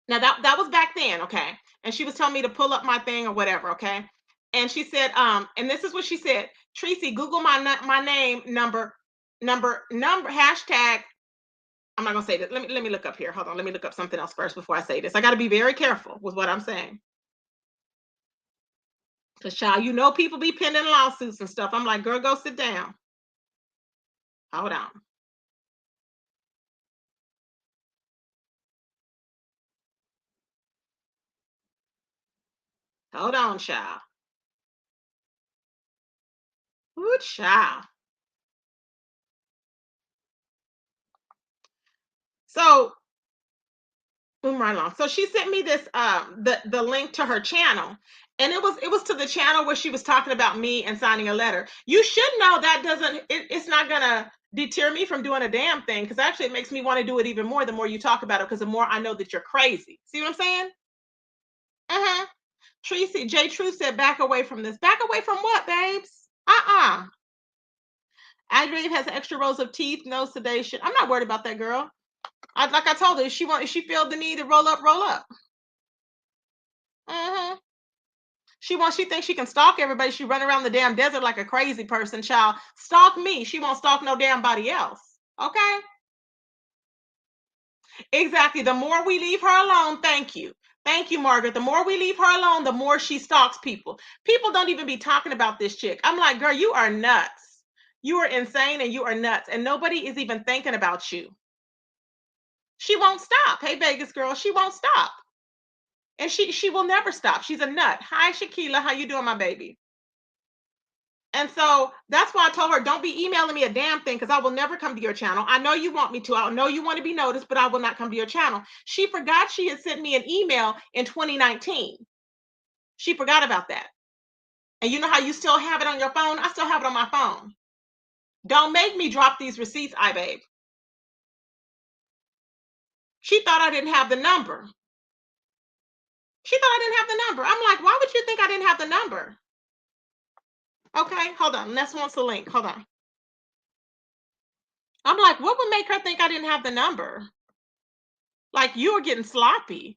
S1: Now that was back then, okay? And she was telling me to pull up my thing or whatever, okay? And she said, and this is what she said: Tracy, Google my name, number hashtag. I'm not gonna say that. Let me look up here. Hold on. Let me look up something else first before I say this. I got to be very careful with what I'm saying. Cause child, people be pending lawsuits and stuff. I'm like, girl, go sit down. Hold on. Hold on, child. Ooh, child. So right along. So she sent me this the link to her channel. And it was to the channel where she was talking about me and signing a letter. You should know that it's not gonna deter me from doing a damn thing, because actually it makes me want to do it even more the more you talk about it, because the more I know that you're crazy. See what I'm saying? Uh-huh. Tracy J. True said, back away from this. Back away from what, babes? Uh-uh. Adrienne has extra rows of teeth, no sedation. I'm not worried about that girl. Like I told her, if she felt the need to roll up, roll up. Mm-hmm. She thinks she can stalk everybody. She run around the damn desert like a crazy person, child. Stalk me. She won't stalk no damn body else. Okay? Exactly. The more we leave her alone, thank you. Thank you, Margaret. The more we leave her alone, the more she stalks people. People don't even be talking about this chick. I'm like, girl, you are nuts. You are insane and you are nuts. And nobody is even thinking about you. She won't stop. Hey, Vegas girl, she won't stop. And she will never stop. She's a nut. Hi, Shakila. How you doing, my baby? And so that's why I told her, don't be emailing me a damn thing, because I will never come to your channel. I know you want me to. I know you want to be noticed, but I will not come to your channel. She forgot she had sent me an email in 2019. She forgot about that. And you know how you still have it on your phone? I still have it on my phone. Don't make me drop these receipts, babe. She thought I didn't have the number. She thought I didn't have the number. I'm like, why would you think I didn't have the number? Okay, hold on. Next one's the link. Hold on. I'm like, what would make her think I didn't have the number? Like, you were getting sloppy.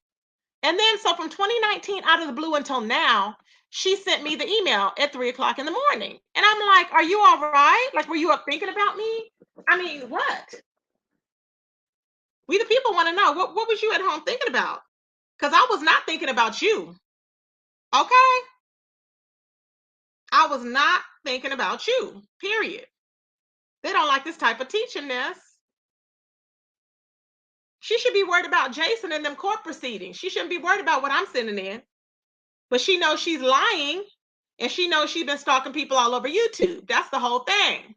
S1: And then, so from 2019 out of the blue until now, she sent me the email at 3:00 in the morning. And I'm like, are you all right? Like, were you up thinking about me? I mean, what? We the people want to know, what was you at home thinking about? Because I was not thinking about you. Okay? I was not thinking about you, period. They don't like this type of teaching this. She should be worried about Jason and them court proceedings. She shouldn't be worried about what I'm sending in. But she knows she's lying, and she knows she's been stalking people all over YouTube. That's the whole thing.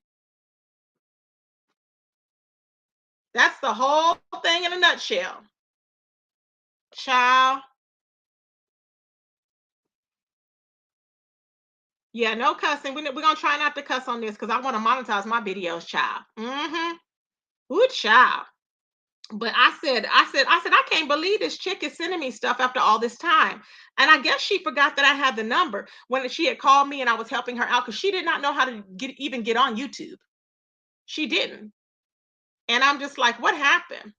S1: That's the whole thing in a nutshell. Child. Yeah, no cussing. We're going to try not to cuss on this, because I want to monetize my videos, child. Mm-hmm. Ooh, child. But I can't believe this chick is sending me stuff after all this time. And I guess she forgot that I had the number when she had called me and I was helping her out, because she did not know how to even get on YouTube. She didn't. And I'm just like, what happened?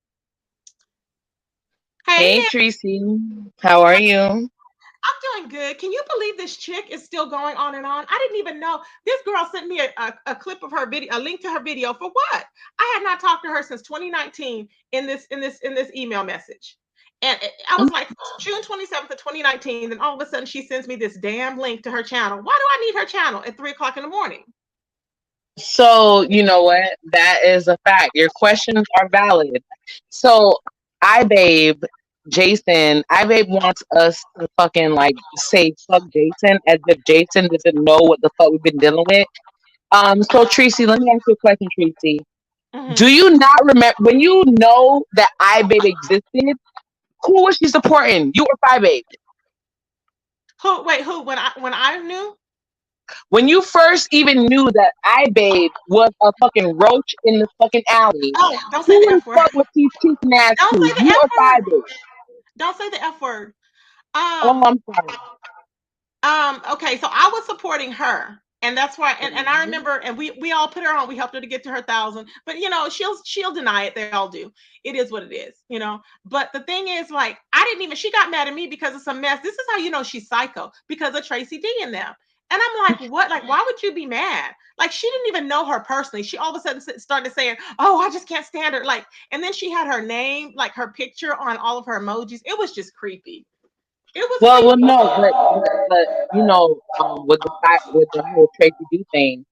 S2: Hey, Tracy. How are you?
S1: I'm doing good. Can you believe this chick is still going on and on? I didn't even know. This girl sent me a clip of her video, a link to her video. For what? I had not talked to her since 2019 in this email message. And I was like, June 27th of 2019. Then all of a sudden she sends me this damn link to her channel. Why do I need her channel at 3:00 in the morning?
S2: So, you know what? That is a fact. Your questions are valid. So, babe, Babe wants us to fucking like say fuck Jason as if Jason doesn't know what the fuck we've been dealing with. So Tracy, let me ask you a question, Tracy.
S1: Mm-hmm.
S2: Do you not remember when you know that Babe existed? Who was she supporting? You or Babe?
S1: Who? Wait, who? When I knew?
S2: When you first even knew that Babe was a fucking roach in the fucking alley,
S1: Oh, don't say the
S2: who the
S1: F word.
S2: fuck was she kicking ass
S1: Don't
S2: to?
S1: say the
S2: You
S1: F
S2: or
S1: word.
S2: Babe?
S1: Don't say the F word.
S2: Oh,
S1: Um,
S2: I'm sorry.
S1: okay, so I was supporting her. And that's why, and I
S2: Mhm.
S1: remember, and we all put her on, we helped her to get to her 1,000, but she'll deny it, they all do. It is what it is. But the thing is, like, I didn't even, she got mad at me because of some mess. This is how you know she's psycho, because of Tracy D and them. And I'm like, what? Like, why would you be mad? Like, she didn't even know her personally. She all of a sudden started saying, oh, I just can't stand her. Like, and then she had her name, like her picture on all of her emojis. It was just creepy. It was
S2: Well,
S1: creepy.
S2: no, but with the fact with the whole Tracy B thing,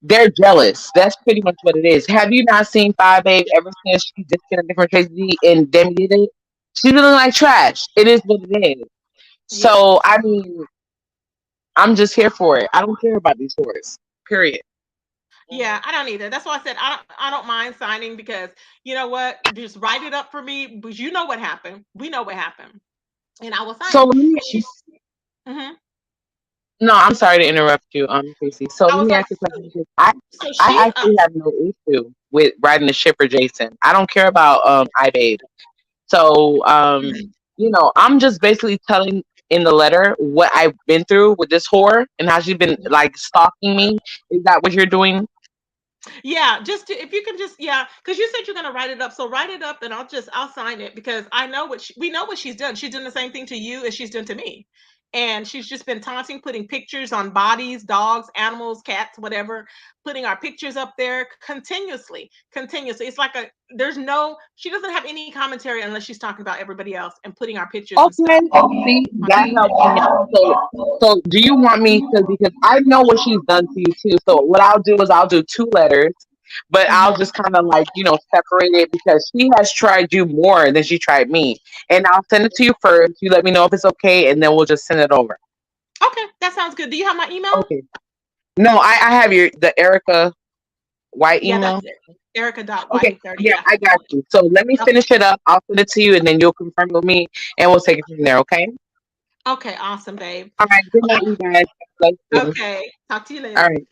S2: they're jealous. That's pretty much what it is. Have you not seen Five Babe ever since she disconnected from Tracy B and Demi did it? She's feeling like trash. It is what it is.
S1: Yeah.
S2: So I mean, I'm just here for it. I don't care about these whores. Period.
S1: Yeah, I don't either. That's why I said I don't mind signing, because you know what? Just write it up for me, because you know what happened. We know what happened. And I will sign
S2: So
S1: it.
S2: let
S1: And
S2: me,
S1: she's mhm.
S2: no, I'm sorry to interrupt you, Tracy. So
S1: I
S2: let
S1: was
S2: me
S1: like,
S2: ask you a question. Because I
S1: she's
S2: actually have no issue with writing the ship for Jason. I don't care about iBabe. So I'm just basically telling in the letter what I've been through with this whore and how she's been like stalking me. Is that what you're doing?
S1: Yeah, if you can just, yeah, because you said you're gonna write it up, so write it up, and I'll sign it, because I know we know what she's done. She's done the same thing to you as she's done to me, and she's just been taunting, putting pictures on bodies, dogs, animals, cats, whatever, putting our pictures up there continuously, continuously. It's like she doesn't have any commentary unless she's talking about everybody else and putting our pictures and
S2: Okay,
S1: stuff
S2: see,
S1: on
S2: that helps me
S1: everything.
S2: out. So do you want me to? Because I know what she's done to you too. So what I'll do is I'll do two letters, but I'll
S1: Mhm.
S2: just kind of like separate it because she has tried you more than she tried me, and I'll send it to you first. You let me know if it's okay, and then we'll just send it over.
S1: Okay, that sounds good. Do you have my email?
S2: Okay. No, I have the Erica White
S1: Yeah,
S2: email.
S1: that's it. Erica dot
S2: Okay,
S1: White 30.
S2: yeah,
S1: Yeah.
S2: I got you. So let me
S1: Okay.
S2: finish it up. I'll send it to you, and then you'll confirm with me, and we'll take it from there. Okay.
S1: Okay, awesome, babe.
S2: All right. Good night, you guys. Bless you.
S1: Okay, talk to you
S2: All
S1: later.
S2: right.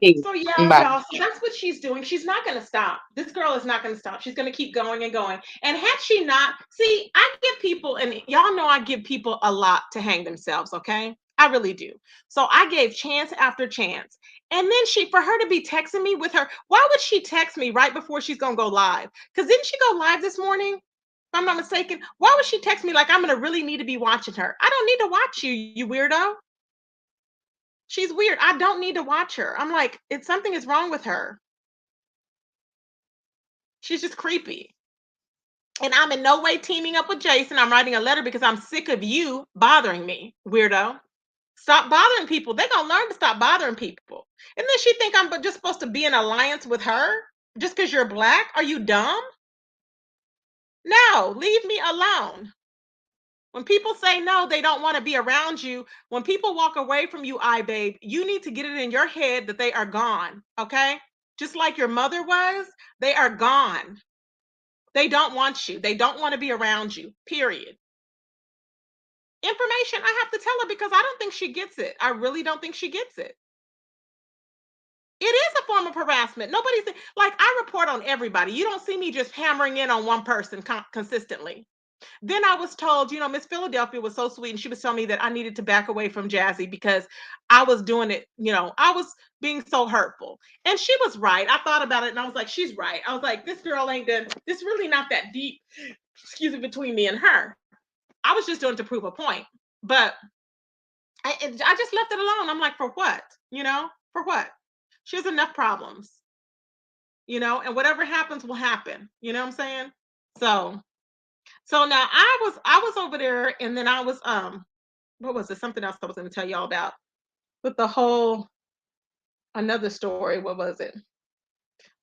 S2: Peace.
S1: So yeah,
S2: Bye.
S1: y'all. So that's what she's doing. She's not going to stop. This girl is not going to stop. She's going to keep going and going. And had she not, see, I give people, and y'all know I give people a lot to hang themselves. Okay, I really do. So I gave chance after chance. And then for her to be texting me with her, why would she text me right before she's going to go live? Because didn't she go live this morning? If I'm not mistaken. Why would she text me like I'm going to really need to be watching her? I don't need to watch you, you weirdo. She's weird. I don't need to watch her. I'm like, it's something is wrong with her. She's just creepy. And I'm in no way teaming up with Jason. I'm writing a letter because I'm sick of you bothering me, weirdo. Stop bothering people. They're gonna learn to stop bothering people. And then she think I'm just supposed to be in alliance with her just because you're black. Are you dumb? No, leave me alone. When people say no, they don't want to be around you. When people walk away from you, babe, you need to get it in your head that they are gone. Okay? Just like your mother was, they are gone. They don't want you. They don't want to be around you. Period. Information I have to tell her because I don't think she gets it. I really don't think she gets it. It is a form of harassment. Nobody's like, I report on everybody. You don't see me just hammering in on one person consistently. Then I was told, Miss Philadelphia was so sweet, and she was telling me that I needed to back away from Jazzy because I was doing it, I was being so hurtful. And she was right. I thought about it and I was like, she's right. I was like, this girl ain't done, this really not that deep, excuse me, between me and her. I was just doing it to prove a point. But I just left it alone. I'm like, for what? For what? She has enough problems, and whatever happens will happen. You know what I'm saying? So now I was over there, and then I was what was it? Something else I was going to tell y'all about with the whole another story. What was it?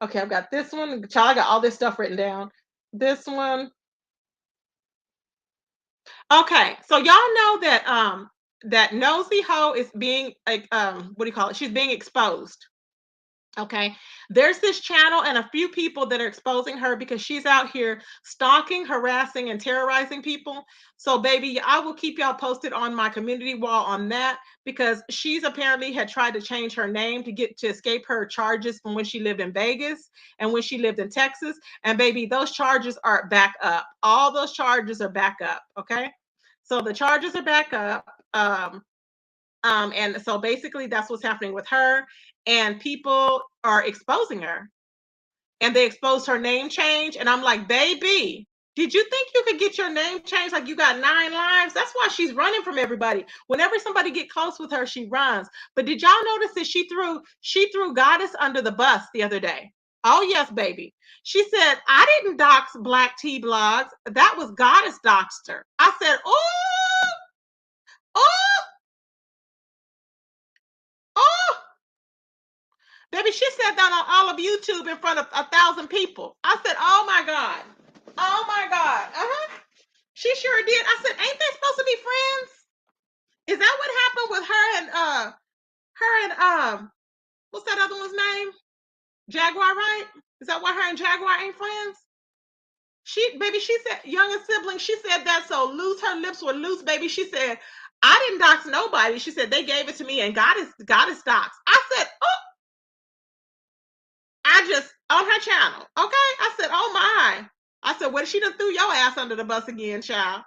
S1: Okay, I've got this one. Child, I got all this stuff written down. This one. Okay, so y'all know that nosy hoe is being like what do you call it? She's being exposed. Okay. There's this channel and a few people that are exposing her because she's out here stalking, harassing, and terrorizing people. So, baby, I will keep y'all posted on my community wall on that because she's apparently had tried to change her name to escape her charges from when she lived in Vegas and when she lived in Texas. And baby, those charges are back up. All those charges are back up. Okay. So the charges are back up. And so basically that's what's happening with her. And people are exposing her. And they exposed her name change. And I'm like, baby, did you think you could get your name changed like you got 9 lives? That's why she's running from everybody. Whenever somebody get close with her, she runs. But did y'all notice that she threw Goddess under the bus the other day? Oh yes, baby. She said, I didn't dox Black Tea blogs. That was Goddess doxed her. I said, oh, oh, oh. Baby, she said that on all of YouTube in front of 1,000 people. I said, oh my God. Oh my God. Uh-huh. She sure did. I said, ain't they supposed to be friends? Is that what happened with her and what's that other one's name? Jaguar, right? Is that why her and Jaguar ain't friends? She said, youngest sibling, she said that so loose, her lips were loose, baby. She said, I didn't dox nobody. She said they gave it to me and goddess dox. I said, oh, I just on her channel. Okay. I said, oh my. I said, what, she done threw your ass under the bus again, child.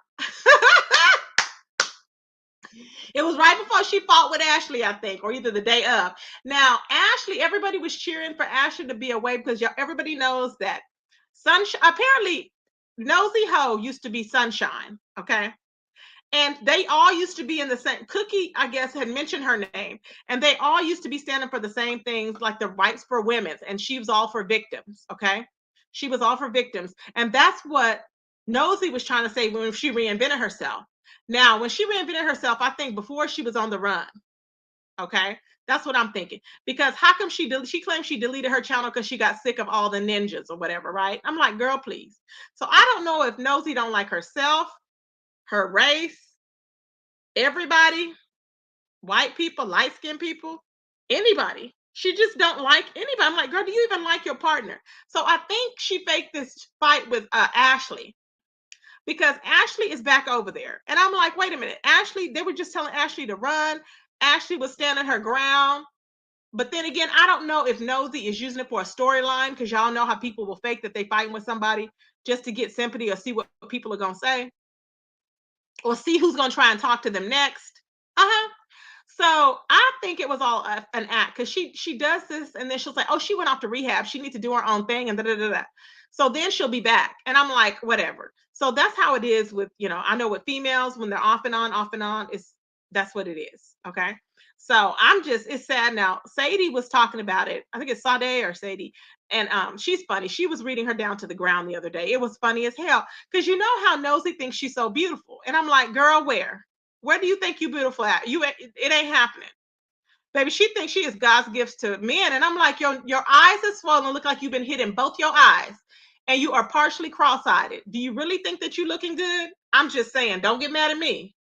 S1: It was right before she fought with Ashley, I think, or either the day of. Now, Ashley, everybody was cheering for Ashley to be away because everybody knows that Sunshine, apparently, Nosy Ho used to be Sunshine, okay? And they all used to be in the same. Cookie, I guess, had mentioned her name, and they all used to be standing for the same things, like the rights for women, and she was all for victims, okay? She was all for victims, and that's what Nosy was trying to say when she reinvented herself. Now, when she reinvented herself, I think before she was on the run, okay? That's what I'm thinking. Because how come she claimed she deleted her channel because she got sick of all the ninjas or whatever, right? I'm like, girl, please. So I don't know if Nosy don't like herself, her race, everybody, white people, light skinned people, anybody. She just don't like anybody. I'm like, girl, do you even like your partner? So I think she faked this fight with Ashley because Ashley is back over there. And I'm like, wait a minute, Ashley, they were just telling Ashley to run. Ashley was standing her ground. But then again, I don't know if Nosy is using it for a storyline because y'all know how people will fake that they fighting with somebody just to get sympathy or see what people are going to say or see who's going to try and talk to them next. Uh-huh. So I think it was all an act because she does this and then she'll say, oh, she went off to rehab. She needs to do her own thing and da da da da. So then she'll be back. And I'm like, whatever. So that's how it is with, I know with females when they're off and on, that's what it is. Okay. So it's sad now. Sadie was talking about it. I think it's Sade or Sadie. And she's funny. She was reading her down to the ground the other day. It was funny as hell. Because you know how Nosy thinks she's so beautiful. And I'm like, girl, where? Where do you think you beautiful at? It ain't happening. Baby, she thinks she is God's gifts to men. And I'm like, your eyes are swollen, look like you've been hit in both your eyes. And you are partially cross-eyed. Do you really think that you're looking good? I'm just saying, don't get mad at me.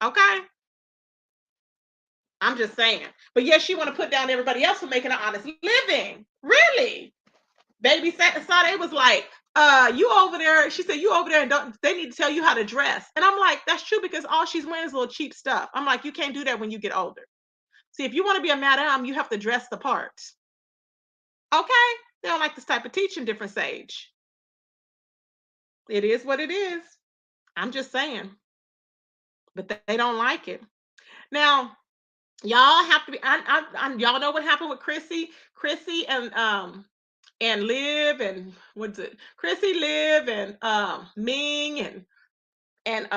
S1: Okay? I'm just saying. But yes, she want to put down everybody else for making an honest living. Really? Baby Sade was like, you over there. She said, you over there and they need to tell you how to dress. And I'm like, that's true because all she's wearing is little cheap stuff. I'm like, you can't do that when you get older. See, if you want to be a madam, you have to dress the part. Okay? They don't like this type of teaching, different sage. It is what it is. I'm just saying. But they don't like it. Now, y'all have to be y'all know what happened with Chrissy and Liv and what's it? Chrissy, Liv and Ming and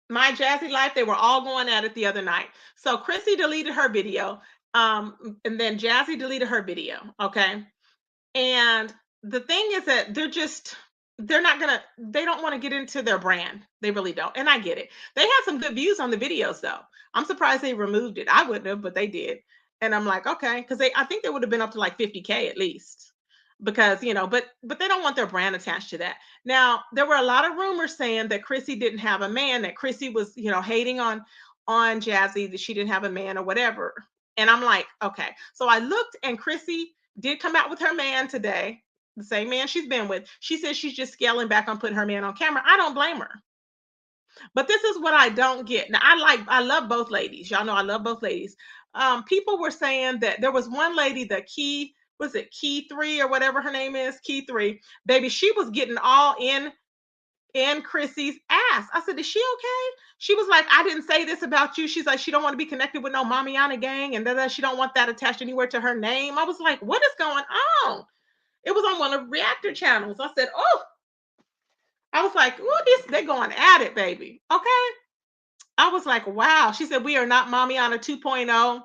S1: My Jazzy Life, they were all going at it the other night. So Chrissy deleted her video, and then Jazzy deleted her video. Okay. And the thing is that they don't want to get into their brand. They really don't. And I get it. They had some good views on the videos though. I'm surprised they removed it. I wouldn't have, but they did. And I'm like, okay, because I think they would have been up to like 50K at least. Because, but they don't want their brand attached to that. Now, there were a lot of rumors saying that Chrissy didn't have a man, that Chrissy was, hating on Jazzy, that she didn't have a man or whatever. And I'm like, okay. So I looked and Chrissy did come out with her man today, the same man she's been with. She says she's just scaling back on putting her man on camera. I don't blame her. But this is what I don't get. Now, I love both ladies. Y'all know I love both ladies. People were saying that there was one lady, Key 3 or whatever her name is, Key 3. Baby, she was getting all in in Chrissy's ass. I said, is she okay? She was like, I didn't say this about you. She's like, she don't want to be connected with no Mommiana gang, and then she don't want that attached anywhere to her name. I was like, what is going on? It was on one of the reactor channels. I said, oh, I was like, oh, this they're going at it, baby. Okay. I was like, wow. She said, we are not Mommiana 2.0.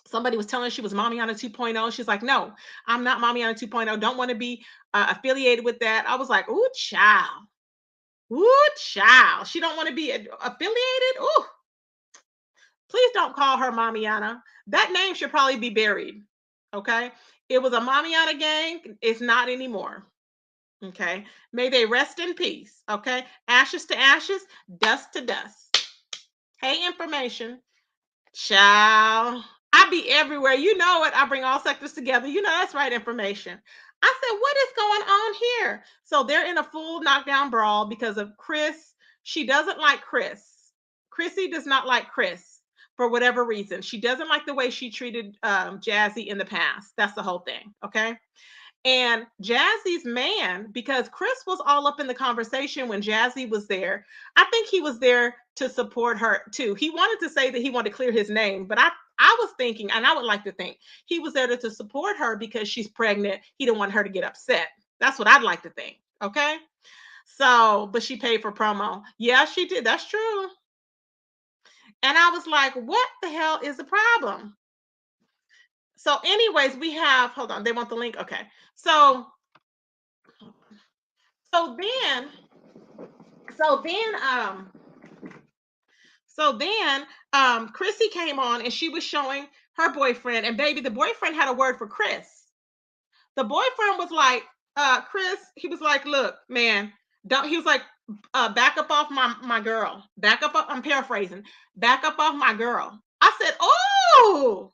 S1: Somebody was telling her she was Mommiana 2.0. She's like, no, I'm not Mommiana 2.0. Don't want to be affiliated with that. I was like, ooh, child. Ooh, child. She don't want to be affiliated. Ooh, please don't call her Mommiana. That name should probably be buried. Okay. It was a Mommiana gang. It's not anymore. Okay. May they rest in peace. Okay. Ashes to ashes, dust to dust. Hey, information. Child. I be everywhere. You know it. I bring all sectors together. You know that's right information. I said, what is going on here? So they're in a full knockdown brawl because of Chris. She doesn't like Chris. Chrissy does not like Chris for whatever reason. She doesn't like the way she treated Jazzy in the past. That's the whole thing. Okay. And Jazzy's man, because Chris was all up in the conversation when Jazzy was there. I think he was there to support her too. He wanted to say that he wanted to clear his name, but I was thinking, and I would like to think he was there to support her because she's pregnant. He didn't want her to get upset. That's what I'd like to think. Okay. So, but she paid for promo. Yeah, she did. That's true. And I was like, what the hell is the problem? So, anyways, we have, hold on, they want the link. Okay. So, so then, so then, so then, Chrissy came on and she was showing her boyfriend, and baby, the boyfriend had a word for Chris. The boyfriend was like, Chris, he was like, look, man, don't, he was like, back up off my girl. Back up, I'm paraphrasing. Back up off my girl. I said, oh,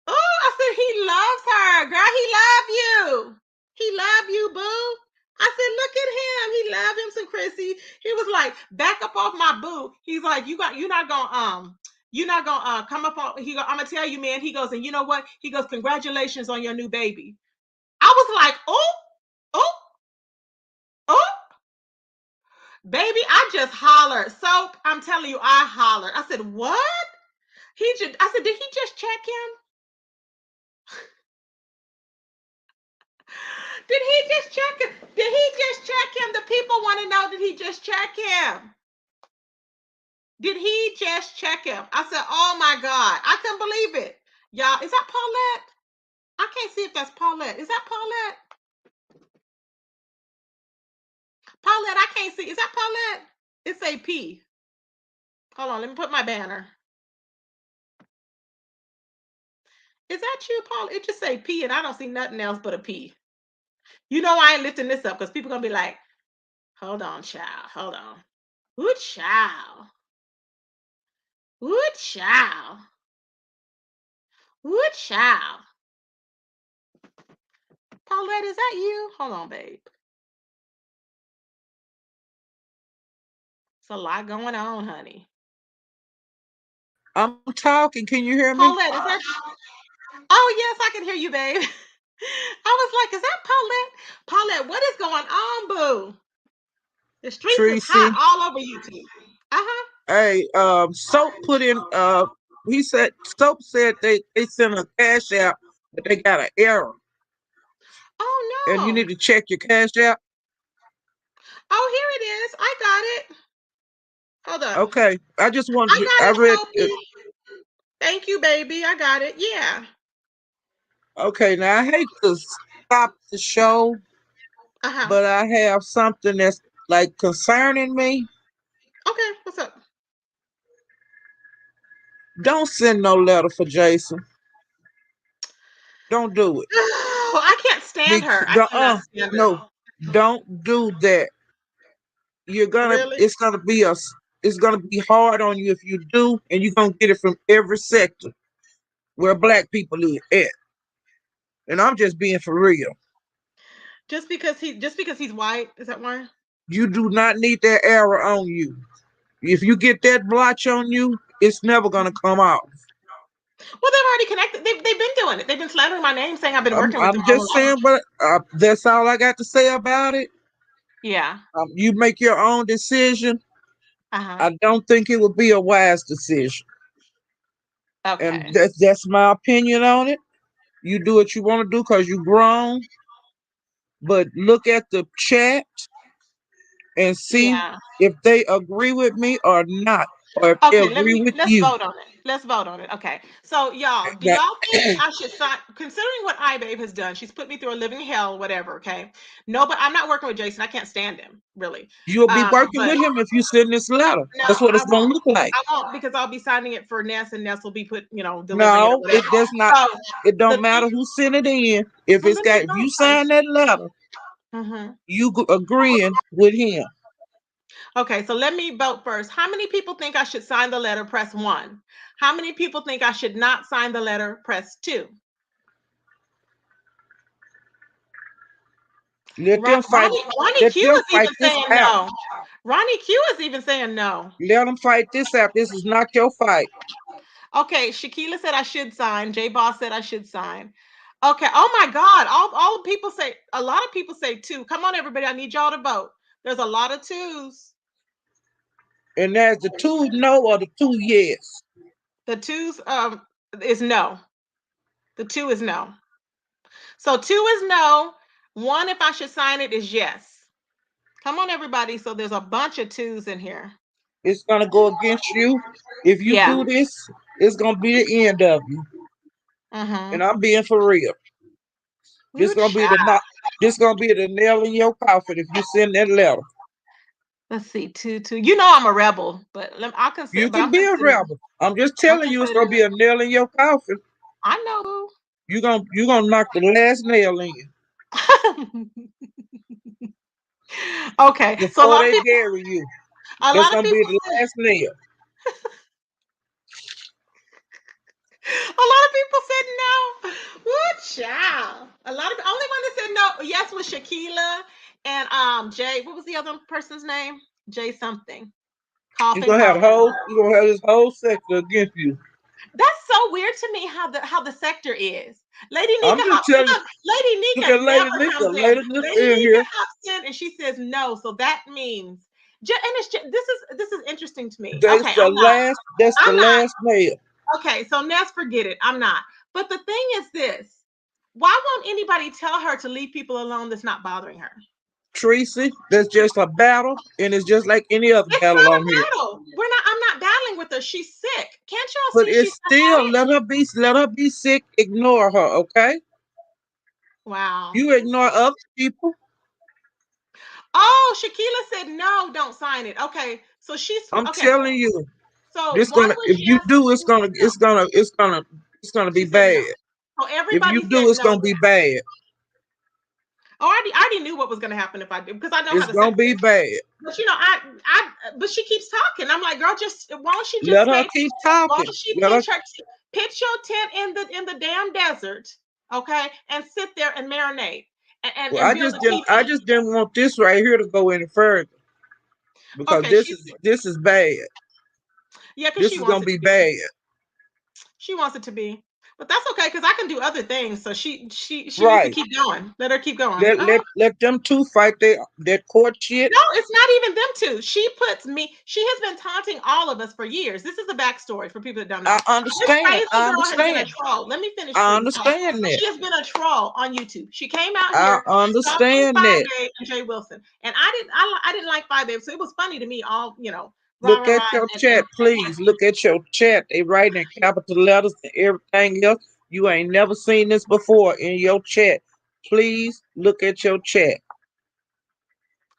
S1: oh, I said, he loves her. Girl, he love you. He love you, boo. I said, look at him. He love him some Chrissy. He was like, back up off my boo. He's like, you're not gonna come up on, I'm gonna tell you, man. He goes, and you know what? He goes, congratulations on your new baby. I was like, oh, oh, oh, baby, I just hollered. So I'm telling you, I hollered. I said, what? I said, did he just check him? Did he just check him? Did he just check him? The people want to know, did he just check him? Did he just check him? I said, oh my God. I couldn't believe it. Y'all, is that Paulette? I can't see if that's Paulette. Is that Paulette? Paulette, I can't see. Is that Paulette? It's a P. Hold on, let me put my banner. Is that you, Paul? It just say P and I don't see nothing else but a P. You know I ain't lifting this up because people gonna be like, hold on, child. Hold on. Ooh, child. Ooh, child. Ooh, child. Paulette, is that you? Hold on, babe. It's a lot going on, honey.
S3: I'm talking. Can you hear me?
S1: Paulette, is that you? Oh, yes, I can hear you, babe. I was like, is that Paulette? Paulette, what is going on, boo? The streets is hot
S3: Tracy.
S1: all over YouTube. Uh-huh.
S3: Hey, Soap put in he said Soap said they sent a cash out, but they got an error.
S1: Oh
S3: And you need
S1: no.
S3: to check your cash out.
S1: Oh, here it is. I got it. Hold up.
S3: Okay. I just
S1: I
S3: wanted
S1: got
S3: I
S1: it,
S3: read it.
S1: Soapy. Thank you, baby. I got it. Yeah.
S3: Okay, now I hate to stop the show,
S1: Uh-huh.
S3: but I have something that's like concerning me.
S1: Okay, what's up?
S3: Don't send no letter for Jason. Don't do it.
S1: Oh, I can't stand her. I cannot stand her.
S3: No, don't do that.
S1: Really?
S3: It's gonna be it's gonna be hard on you if you do, and you're gonna get it from every sector where black people live at. And I'm just being for real.
S1: Just because he's white, is that why?
S3: You do not need that error on you. If you get that blotch on you, it's never gonna come off.
S1: Well, they've already connected. They've been doing it. They've been slandering my name, saying I've been working with them
S3: I'm
S1: all
S3: just
S1: along.
S3: saying, but that's all I got to say about it.
S1: Yeah.
S3: You make your own decision.
S1: Uh-huh.
S3: I don't think it would be a wise decision, and
S1: Okay.
S3: that's my opinion on it. You do what you want to do because you grown, but look at the chat and see
S1: Yeah.
S3: if they agree with me or not, or if they
S1: Okay,
S3: agree with
S1: let's
S3: you.
S1: vote on it. Let's vote on it. Okay. So y'all, do
S3: That
S1: y'all think I should sign, considering what iBabe has done? She's put me through a living hell, whatever, okay? No, but I'm not working with Jason. I can't stand him, really.
S3: you'll be working
S1: But
S3: with him if you send this letter.
S1: no,
S3: That's what
S1: I
S3: it's gonna
S1: won't.
S3: look like.
S1: I won't because I'll be signing it for Ness and Ness will be delivering it or
S3: No,
S1: whatever.
S3: it does not.
S1: So
S3: It
S1: the
S3: don't
S1: thing,
S3: matter who sent it in. If
S1: well,
S3: it's
S1: let me
S3: got, if you
S1: vote
S3: sign
S1: first.
S3: that letter,
S1: Hmm.
S3: you agreeing with him.
S1: Okay, so let me vote first. How many people think I should sign the letter? Press one. How many people think I should not sign the letter? Press two.
S3: Let them fight.
S1: Ronnie
S3: Let
S1: Q
S3: them
S1: is
S3: fight
S1: even
S3: this
S1: saying
S3: out.
S1: no. Ronnie Q is even saying no.
S3: Let them fight this out. This is not your fight.
S1: Okay, Shakila said I should sign. J Boss said I should sign. Okay. Oh my God. All the people say, a lot of people say two. Come on, everybody. I need y'all to vote. There's a lot of twos.
S3: And there's the two no or the two yes.
S1: The twos is no. The two is no. So two is no. One, if I should sign it, is yes. Come on, everybody. So there's a bunch of twos in here.
S3: It's gonna go against you. If you
S1: Yeah.
S3: do this, it's gonna be the end of you.
S1: Mm-hmm.
S3: And I'm being for real. This
S1: Ooh,
S3: gonna be the
S1: child.
S3: not. This gonna be the nail in your coffin if you send that letter.
S1: Let's see, two. You know I'm a rebel, but I'll consider.
S3: You
S1: But
S3: can
S1: I'm
S3: be a
S1: considering.
S3: rebel. I'm just
S1: I'm
S3: telling you, it's gonna
S1: considering
S3: be
S1: it.
S3: a nail in your coffin.
S1: I know.
S3: You gonna knock the last nail in
S1: Okay, so
S3: before they bury you.
S1: a
S3: That's
S1: lot of
S3: gonna be
S1: people
S3: the
S1: said,
S3: last nail.
S1: a lot of people said no. What child? A lot of only one that said no. Yes was Shakila and Jay. What was the other person's name? Jay something.
S3: You're
S1: Coughing,
S3: gonna have
S1: coughing.
S3: you gonna have this whole sector against you.
S1: That's so weird to me how the sector is. Lady
S3: I'm
S1: Nika
S3: just
S1: hops.
S3: telling you.
S1: Look, Lady
S3: Look at
S1: Nika
S3: Lady
S1: never
S3: Nika.
S1: comes in.
S3: Lady
S1: Lady
S3: Nika in
S1: Nika
S3: here.
S1: hops in and she says no. So that means, and this is interesting to me.
S3: That's
S1: Okay,
S3: the
S1: I'm not.
S3: last. That's the
S1: I'm not.
S3: last nail.
S1: Okay, so Ness, forget it. I'm not. But the thing is this: why won't anybody tell her to leave people alone that's not bothering her?
S3: Tracy, that's just a battle, and it's just like any other
S1: It's
S3: battle
S1: not a
S3: on here.
S1: battle. We're not. I'm not battling with her. She's sick. Can't y'all
S3: But
S1: see
S3: it's
S1: she's
S3: still
S1: psychotic?
S3: let her be sick. Ignore her, okay?
S1: Wow.
S3: You ignore other people.
S1: Oh, Shakila said no, don't sign it. Okay, so she's
S3: I'm
S1: okay.
S3: telling you,
S1: So
S3: this
S1: one
S3: gonna.
S1: was
S3: If you
S1: yes,
S3: do,
S1: two was no.
S3: it's gonna be
S1: She said
S3: bad.
S1: no. So
S3: If you
S1: everybody
S3: do,
S1: said
S3: it's
S1: no.
S3: gonna be bad.
S1: Oh, I already knew what was going to happen if I did because I know how
S3: It's
S1: the
S3: gonna
S1: sector
S3: be
S1: is.
S3: bad.
S1: But but she keeps talking. I'm like, girl, just why don't she just
S3: Let her
S1: stay?
S3: keep
S1: Why
S3: talking.
S1: don't she
S3: Let her.
S1: pitch your tent in the damn desert, okay, and sit there and marinate
S3: Well,
S1: and build a
S3: I
S1: teepee.
S3: just didn't want this right here to go any further because
S1: Okay,
S3: this is bad.
S1: yeah, because
S3: This
S1: she
S3: is
S1: wants
S3: gonna
S1: it to
S3: be
S1: be.
S3: bad.
S1: She wants it to be. But that's okay because I can do other things. So she needs to
S3: Right.
S1: keep going. Let her keep going.
S3: Let
S1: Oh,
S3: let let them two fight that court shit.
S1: no, it's not even them two. She puts me. She has been taunting all of us for years. This is the backstory for people that don't
S3: I
S1: know. This
S3: understand.
S1: crazy
S3: I
S1: girl has been a
S3: understand.
S1: troll. Let me finish,
S3: I
S1: please.
S3: understand that.
S1: She has been a troll on YouTube. She came out
S3: I
S1: here talking
S3: understand
S1: Five
S3: that.
S1: Babe and Jay Wilson, and I didn't like Five Babe, so it was funny to me. All rah
S3: Look
S1: rah
S3: at
S1: rah
S3: your
S1: and
S3: chat, please. Look at your chat. They writing in capital letters and everything else. You ain't never seen this before in your chat. Please look at your chat.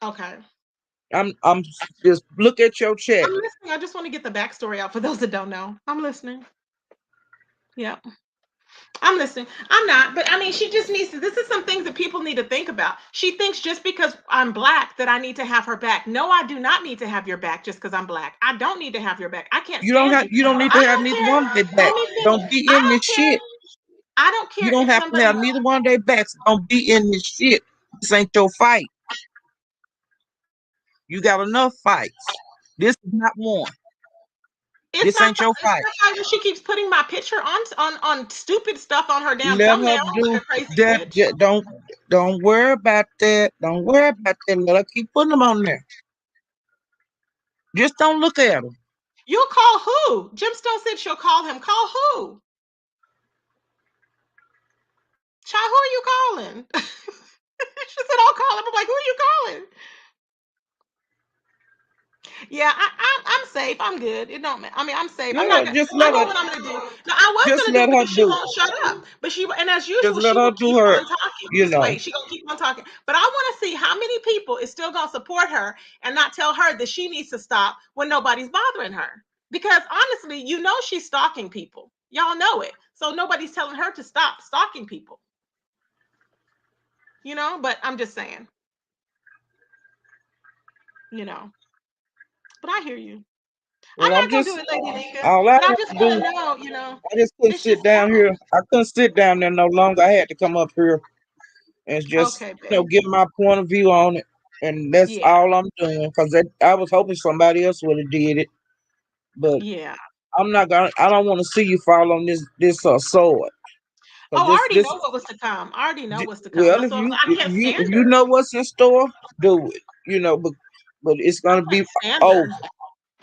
S1: okay.
S3: I'm just look at your chat.
S1: I'm listening. I just want to get the backstory out for those that don't know. I'm listening. Yeah. I'm listening. I'm not, but I mean, she just needs to. This is some things that people need to think about. She thinks just because I'm black that I need to have her back. No, I do not need to have your back just because I'm black. I don't need to have your back. I can't stand you.
S3: You don't need to
S1: I
S3: have
S1: don't
S3: neither
S1: care.
S3: one of their
S1: Let
S3: backs.
S1: me finish.
S3: Don't be
S1: I
S3: in this
S1: don't care.
S3: shit.
S1: I don't
S3: You
S1: care
S3: don't
S1: if
S3: have to
S1: somebody.
S3: have neither one of their backs. Don't be in this shit. This ain't your fight. You got enough fights. This is not one. This ain't your
S1: It's
S3: fight.
S1: not like she keeps putting my picture on stupid stuff on her damn
S3: Let her
S1: thumbnail like
S3: do
S1: a crazy
S3: that.
S1: bitch.
S3: Don't. Don't worry about that. Don't worry about that. Let her keep putting them on there. Just don't look at them.
S1: You'll call who? Gemstone said she'll call him. Call who? Child, who are you calling? She said, I'll call him. I'm like, who are you calling? Yeah, I'm safe. I'm good. It don't matter. I mean, I'm safe. I'm not
S3: Yeah,
S1: gonna.
S3: just
S1: I
S3: let
S1: know
S3: her.
S1: what I'm gonna do. No, I was
S3: Just
S1: gonna do
S3: let
S1: it
S3: her
S1: because she
S3: do it.
S1: won't shut up. But she, and as
S3: Just
S1: usual,
S3: let
S1: she
S3: her
S1: will
S3: do
S1: keep
S3: her.
S1: on talking.
S3: You
S1: Just
S3: know.
S1: wait. She gonna keep on talking. But I want to see how many people is still gonna support her and not tell her that she needs to stop when nobody's bothering her. Because honestly, you know she's stalking people. Y'all know it. So nobody's telling her to stop stalking people. You know. But I'm just saying. You know. But I hear you. I'm
S3: Well, I'm
S1: not gonna do
S3: just
S1: it, Lady Nika.
S3: all I
S1: But I
S3: have
S1: just
S3: to
S1: want
S3: do.
S1: to know. You know.
S3: I just couldn't
S1: It's just
S3: sit down here. I couldn't sit down there no longer. I had to come up here and just
S1: okay, babe.
S3: give my point of view on it, and that's
S1: Yeah,
S3: all I'm doing. Because I was hoping somebody else would have did it, but
S1: yeah.
S3: I'm not gonna. I don't want to see you fall on this sword. Because
S1: Oh, I already
S3: this
S1: know what was to come. I already know what's to come.
S3: well,
S1: That's what I
S3: if
S1: can't stand
S3: you
S1: her.
S3: know what's in store, do it. But it's
S1: I
S3: gonna be
S1: can't stand
S3: over.
S1: her.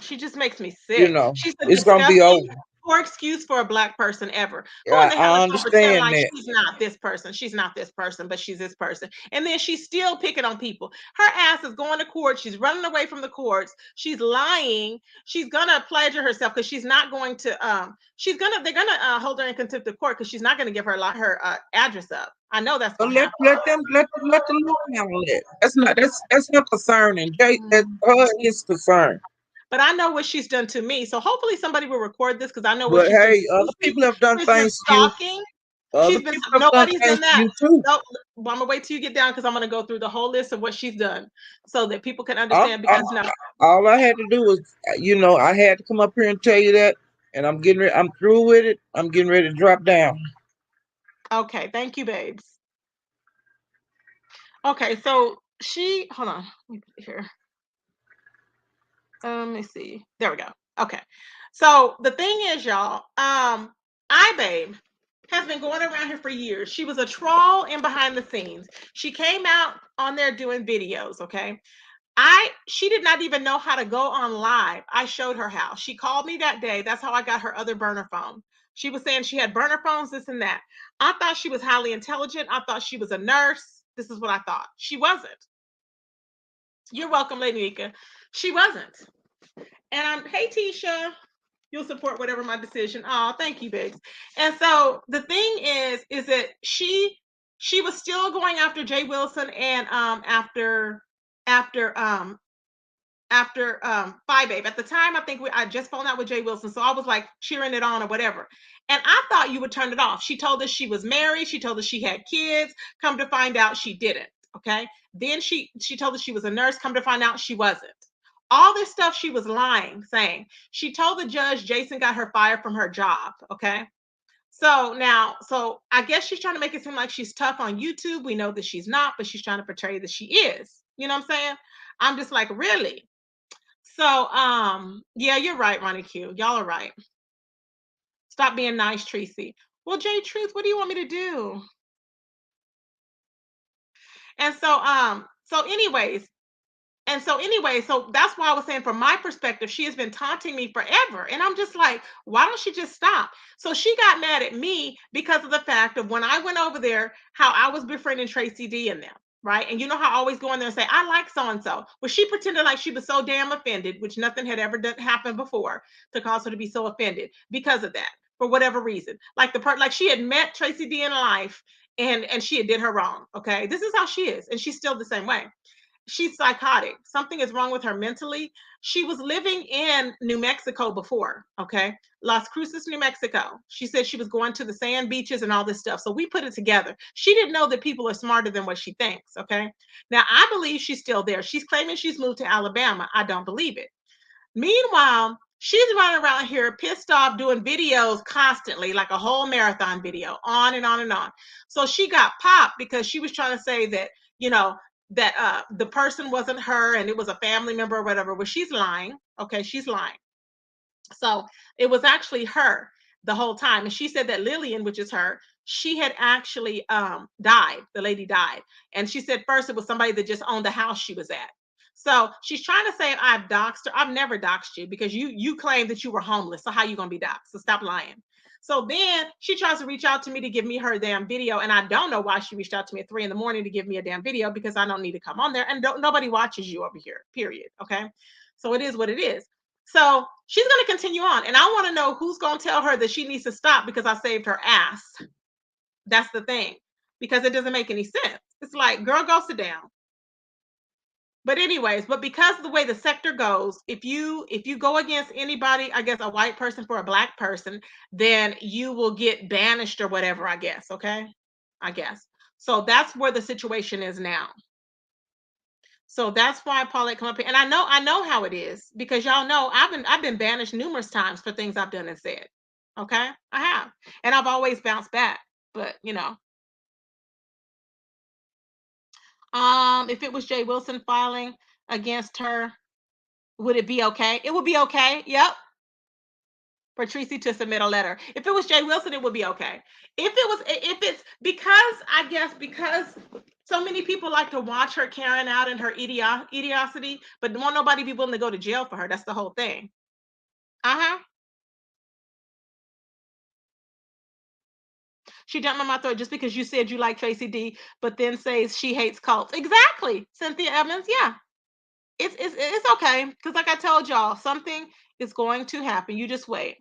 S1: She just makes me
S3: You
S1: sick.
S3: know,
S1: She's the
S3: it's gonna be
S1: disgusting
S3: over.
S1: poor excuse for a black person ever. Who in the hell
S3: I
S1: is gonna pretend
S3: understand
S1: like
S3: that.
S1: she's not this person? She's not this person, but she's this person. And then she's still picking on people. Her ass is going to court. She's running away from the courts. She's lying. She's gonna pleasure herself because she's not going to. They're gonna hold her in contempt of court because she's not gonna give her address up. I know that's
S3: But
S1: gonna happen.
S3: let the law handle it. That's not concerning. That
S1: Mm.
S3: her is concerned.
S1: But I know what she's done to me. So hopefully somebody will record this because I know what
S3: But
S1: she's been
S3: hey,
S1: doing
S3: other
S1: to me.
S3: people have done
S1: She's been
S3: things to you.
S1: stalking.
S3: Other
S1: She's been
S3: people have done
S1: nobody's
S3: things
S1: done
S3: to
S1: that.
S3: you too.
S1: No, well, I'm gonna wait till you get down because I'm gonna go through the whole list of what she's done so that people can
S3: I'm,
S1: understand.
S3: I'm,
S1: Because no,
S3: all I had to do was, I had to come up here and tell you that, and I'm getting ready. I'm through with it. I'm getting ready to drop down.
S1: okay, thank you, babes. Okay, so she hold on, let me put it here. Let me see. There we go. Okay. So the thing is, y'all, iBabe has been going around here for years. She was a troll in behind the scenes. She came out on there doing videos, okay? She did not even know how to go on live. I showed her how. She called me that day. That's how I got her other burner phone. She was saying she had burner phones, this and that. I thought she was highly intelligent. I thought she was a nurse. This is what I thought. She wasn't. You're welcome, Lady Nika. She wasn't. And I'm, hey, Tisha, you'll support whatever my decision. Oh, thank you, babes. And so the thing is that she was still going after Jay Wilson and after Phi Babe. At the time, I think I just found out with Jay Wilson, so I was like cheering it on or whatever. And I thought you would turn it off. She told us she was married. She told us she had kids. Come to find out, she didn't. Okay. Then she told us she was a nurse. Come to find out, she wasn't. All this stuff she was lying, saying she told the judge Jason got her fired from her job. Okay. So I guess she's trying to make it seem like she's tough on YouTube. We know that she's not, but she's trying to portray that she is. You know what I'm saying? I'm just like, really? So, yeah, you're right, Ronnie Q. Y'all are right. Stop being nice, Tracy. Well, Jay Truth, what do you want me to do? And so that's why I was saying, from my perspective, she has been taunting me forever. And I'm just like, why don't she just stop? So she got mad at me because of the fact of when I went over there, how I was befriending Tracy D and them. Right. And you know how I always go in there and say, I like so and so. Well, she pretended like she was so damn offended, which nothing had ever happened before to cause her to be so offended because of that, for whatever reason. Like like she had met Tracy D in life and she had did her wrong. Okay. This is how she is. And she's still the same way. She's psychotic. Something is wrong with her mentally. She was living in New Mexico before, okay? Las Cruces, New Mexico. She said she was going to the sand beaches and all this stuff. So we put it together. She didn't know that people are smarter than what she thinks, okay? Now, I believe she's still there. She's claiming she's moved to Alabama. I don't believe it. Meanwhile, she's running around here pissed off doing videos constantly, like a whole marathon video, on and on and on. So she got popped because she was trying to say that, you know, that the person wasn't her and it was a family member or whatever. Well, she's lying. Okay, she's lying. So it was actually her. the whole time. And she said that Lillian, which is her, she had actually died. The lady died. And she said first it was somebody that just owned the house she was at. So she's trying to say I've doxed her. I've never doxed you because you claimed that you were homeless. So how you gonna be doxed? So stop lying. So then she tries to reach out to me to give me her damn video. And I don't know why she reached out to me at 3 a.m. to give me a damn video because I don't need to come on there. And nobody watches you over here, period. Okay. So it is what it is. So she's going to continue on. And I want to know who's going to tell her that she needs to stop because I saved her ass. That's the thing. Because it doesn't make any sense. It's like, girl, go sit down. But anyways, but because of the way the sector goes, if you go against anybody, I guess a white person for a black person, then you will get banished or whatever, I guess. Okay. I guess. So that's where the situation is now. So that's why Paulette come up here. And I know how it is because y'all know I've been banished numerous times for things I've done and said. Okay? I have. And I've always bounced back. But if it was Jay Wilson filing against her, would it be okay? It would be okay. Yep. For Tracy to submit a letter. If it was Jay Wilson, it would be okay. If it's because I guess because so many people like to watch her carrying out in her idiocy, but won't nobody be willing to go to jail for her. That's the whole thing. Uh-huh. She jumped on my throat just because you said you like Tracy D, but then says she hates cults. Exactly, Cynthia Evans. Yeah, it's okay because like I told y'all, something is going to happen. You just wait.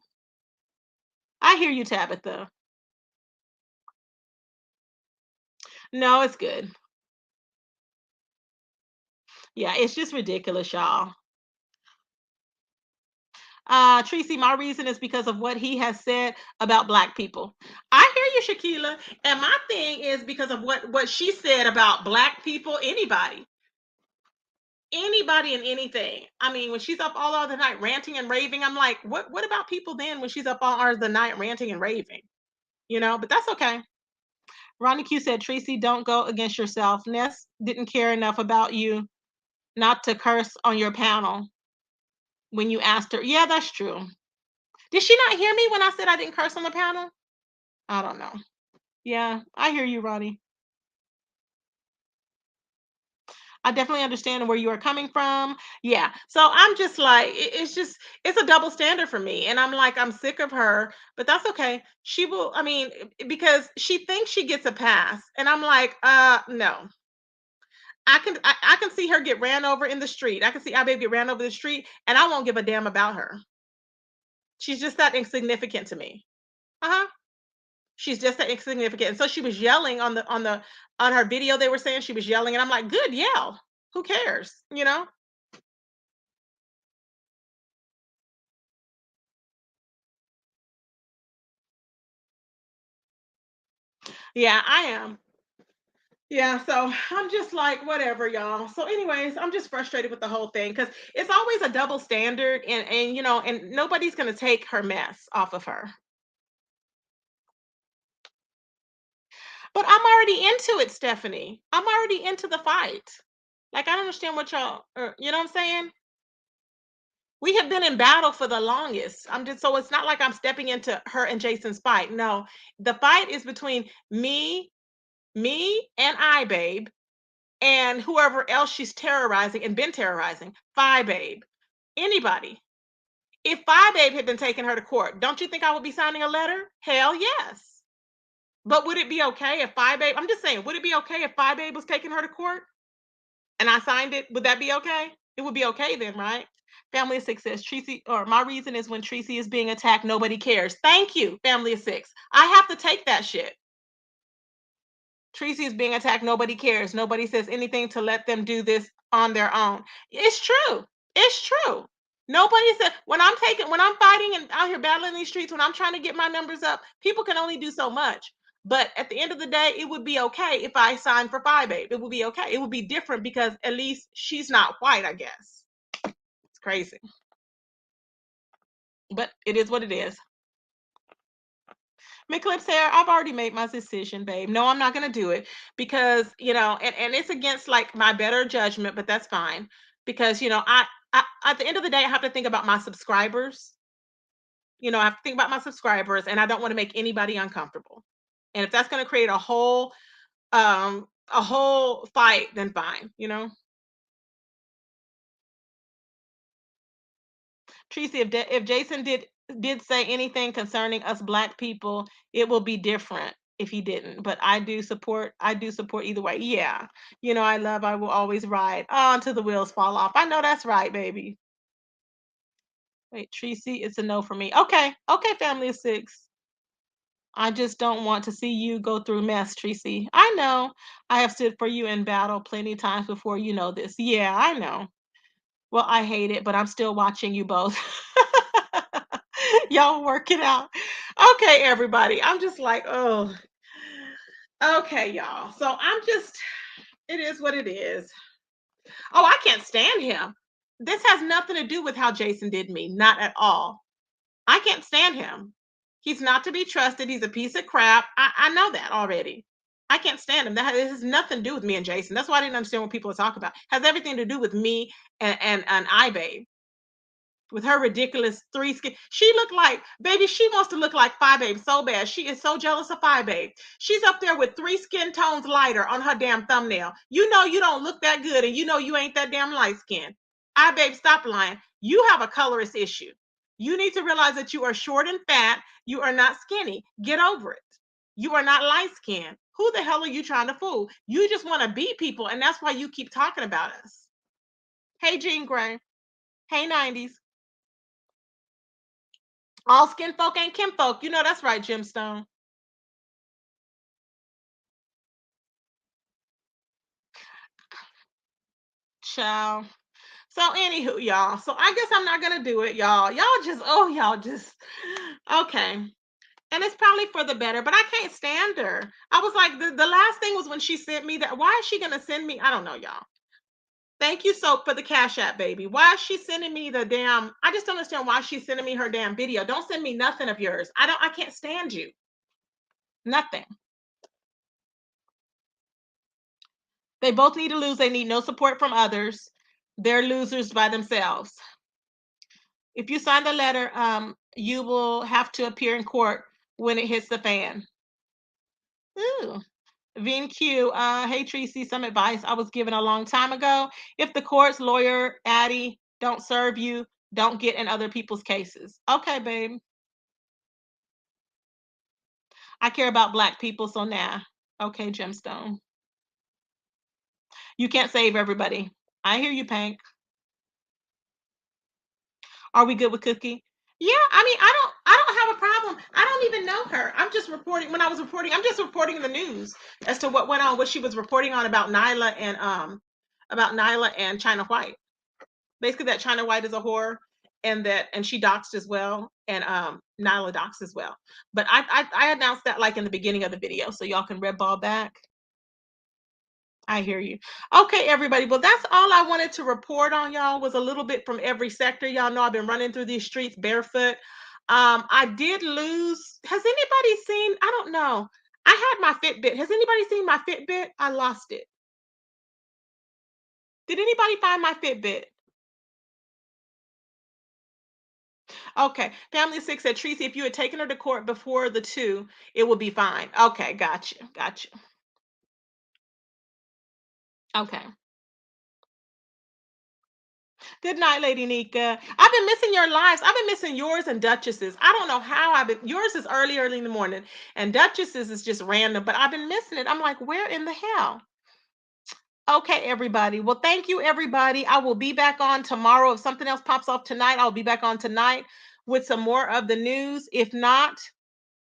S1: I hear you, Tabitha. No, it's good. Yeah, it's just ridiculous, y'all. Tracy, my reason is because of what he has said about black people. I hear you, Shakila. And my thing is because of what she said about black people, anybody and anything. I mean, when she's up all the night ranting and raving, I'm like, what about people then when she's up all hours of the night ranting and raving? But that's okay. Ronnie Q said, Tracy, don't go against yourself. Ness didn't care enough about you not to curse on your panel when you asked her. Yeah, that's true. Did she not hear me when I said I didn't curse on the panel? I don't know. Yeah, I hear you, Ronnie. I definitely understand where you are coming from. Yeah. So I'm just like, it's a double standard for me. And I'm like, I'm sick of her, but that's okay. She will, I mean, because she thinks she gets a pass. And I'm like, no. I can see her get ran over in the street. I can see our baby get ran over the street, and I won't give a damn about her. She's just that insignificant to me. Uh-huh. She's just that insignificant. And so she was yelling on her video. They were saying she was yelling, and I'm like, good yell. Who cares? Yeah, I am. Yeah, so I'm just like, whatever, y'all. So, anyways, I'm just frustrated with the whole thing because it's always a double standard, and nobody's gonna take her mess off of her. But I'm already into it, Stephanie. I'm already into the fight. Like, I don't understand what y'all, you know what I'm saying? We have been in battle for the longest. I'm just so it's not like I'm stepping into her and Jason's fight. No, the fight is between me and I, babe, and whoever else she's terrorizing and been terrorizing. Babe. Anybody. If Babe had been taking her to court, don't you think I would be signing a letter? Hell yes. But would it be okay if Babe, I'm just saying, would it be okay if Babe was taking her to court and I signed it? Would that be okay? It would be okay then, right? Family of Six says, Tracy, or my reason is when Tracy is being attacked, nobody cares. Thank you, Family of Six. I have to take that shit. Tracy is being attacked, nobody cares. Nobody says anything to let them do this on their own. It's true. It's true. Nobody said when I'm fighting and out here battling these streets, when I'm trying to get my numbers up, people can only do so much. But at the end of the day, it would be okay if I signed for Babe. It would be okay. It would be different because at least she's not white, I guess. It's crazy. But it is what it is. McClips hair, I've already made my decision, babe. No, I'm not gonna do it because and it's against like my better judgment, but that's fine because I at the end of the day I have to think about my subscribers. I have to think about my subscribers, and I don't want to make anybody uncomfortable. And if that's going to create a whole fight, then fine. Tracy, if Jason did say anything concerning us black people, it will be different if he didn't. But I do support either way. Yeah. I will always ride on till the wheels fall off. I know that's right, baby. Wait, Tracy, it's a no for me. Okay. Okay, family of six. I just don't want to see you go through mess, Tracy. I know. I have stood for you in battle plenty times before, you know this. Yeah, I know. Well, I hate it, but I'm still watching you both. Y'all work it out. Okay, everybody. I'm just like, oh. Okay, y'all. So it is what it is. Oh, I can't stand him. This has nothing to do with how Jason did me. Not at all. I can't stand him. He's not to be trusted. He's a piece of crap. I know that already. I can't stand him. That has nothing to do with me and Jason. That's why I didn't understand what people are talking about. It has everything to do with me and iBabe with her ridiculous three skin. She looked like, baby, she wants to look like Phi Babe so bad. She is so jealous of Phi Babe. She's up there with 3 skin tones lighter on her damn thumbnail. You know you don't look that good, and you know you ain't that damn light skin. Babe, stop lying. You have a colorist issue. You need to realize that you are short and fat. You are not skinny. Get over it. You are not light skinned. Who the hell are you trying to fool? You just want to beat people, and that's why you keep talking about us. Hey, Jean Grey. Hey, 90s. All skin folk ain't kin folk. You know that's right, Gemstone. Ciao. So anywho, y'all. So I guess I'm not gonna do it, y'all. Y'all just okay. And it's probably for the better, but I can't stand her. I was like, the last thing was when she sent me that. Why is she gonna send me? I don't know, y'all. Thank you, Soap, for the Cash App, baby. Why is she sending me the damn? I just don't understand why she's sending me her damn video. Don't send me nothing of yours. I can't stand you. Nothing. They both need to lose. They need no support from others. They're losers by themselves. If you sign the letter, you will have to appear in court when it hits the fan. Ooh. Vin Q, hey Tracy, some advice I was given a long time ago. If the court's lawyer, Addie, don't serve you, don't get in other people's cases. Okay, babe. I care about black people, so nah. Okay, Gemstone. You can't save everybody. I hear you, Pank. Are we good with Cookie? Yeah, I mean, I don't have a problem. I don't even know her. I'm just reporting when I was reporting, I'm just reporting the news as to what went on, what she was reporting on about Nyla and China White. Basically that China White is a whore and she doxed as well and Nyla doxed as well. But I announced that like in the beginning of the video, so y'all can red ball back. I hear you. Okay, everybody. Well, that's all I wanted to report on, y'all, was a little bit from every sector. Y'all know I've been running through these streets barefoot. I did lose. Has anybody seen? I don't know. I had my Fitbit. Has anybody seen my Fitbit? I lost it. Did anybody find my Fitbit? Okay. Family Six said, Tracy, if you had taken her to court before the 2, it would be fine. Okay, gotcha. Gotcha. Okay. Good night, Lady Nika. I've been missing your lives. I've been missing yours and Duchess's. I don't know how I've been. Yours is early in the morning, and Duchess's is just random. But I've been missing it. I'm like, where in the hell? Okay, everybody. Well, thank you, everybody. I will be back on tomorrow. If something else pops off tonight, I'll be back on tonight with some more of the news. If not,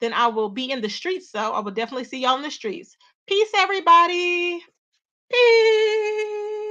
S1: then I will be in the streets. So I will definitely see y'all in the streets. Peace, everybody. Peace.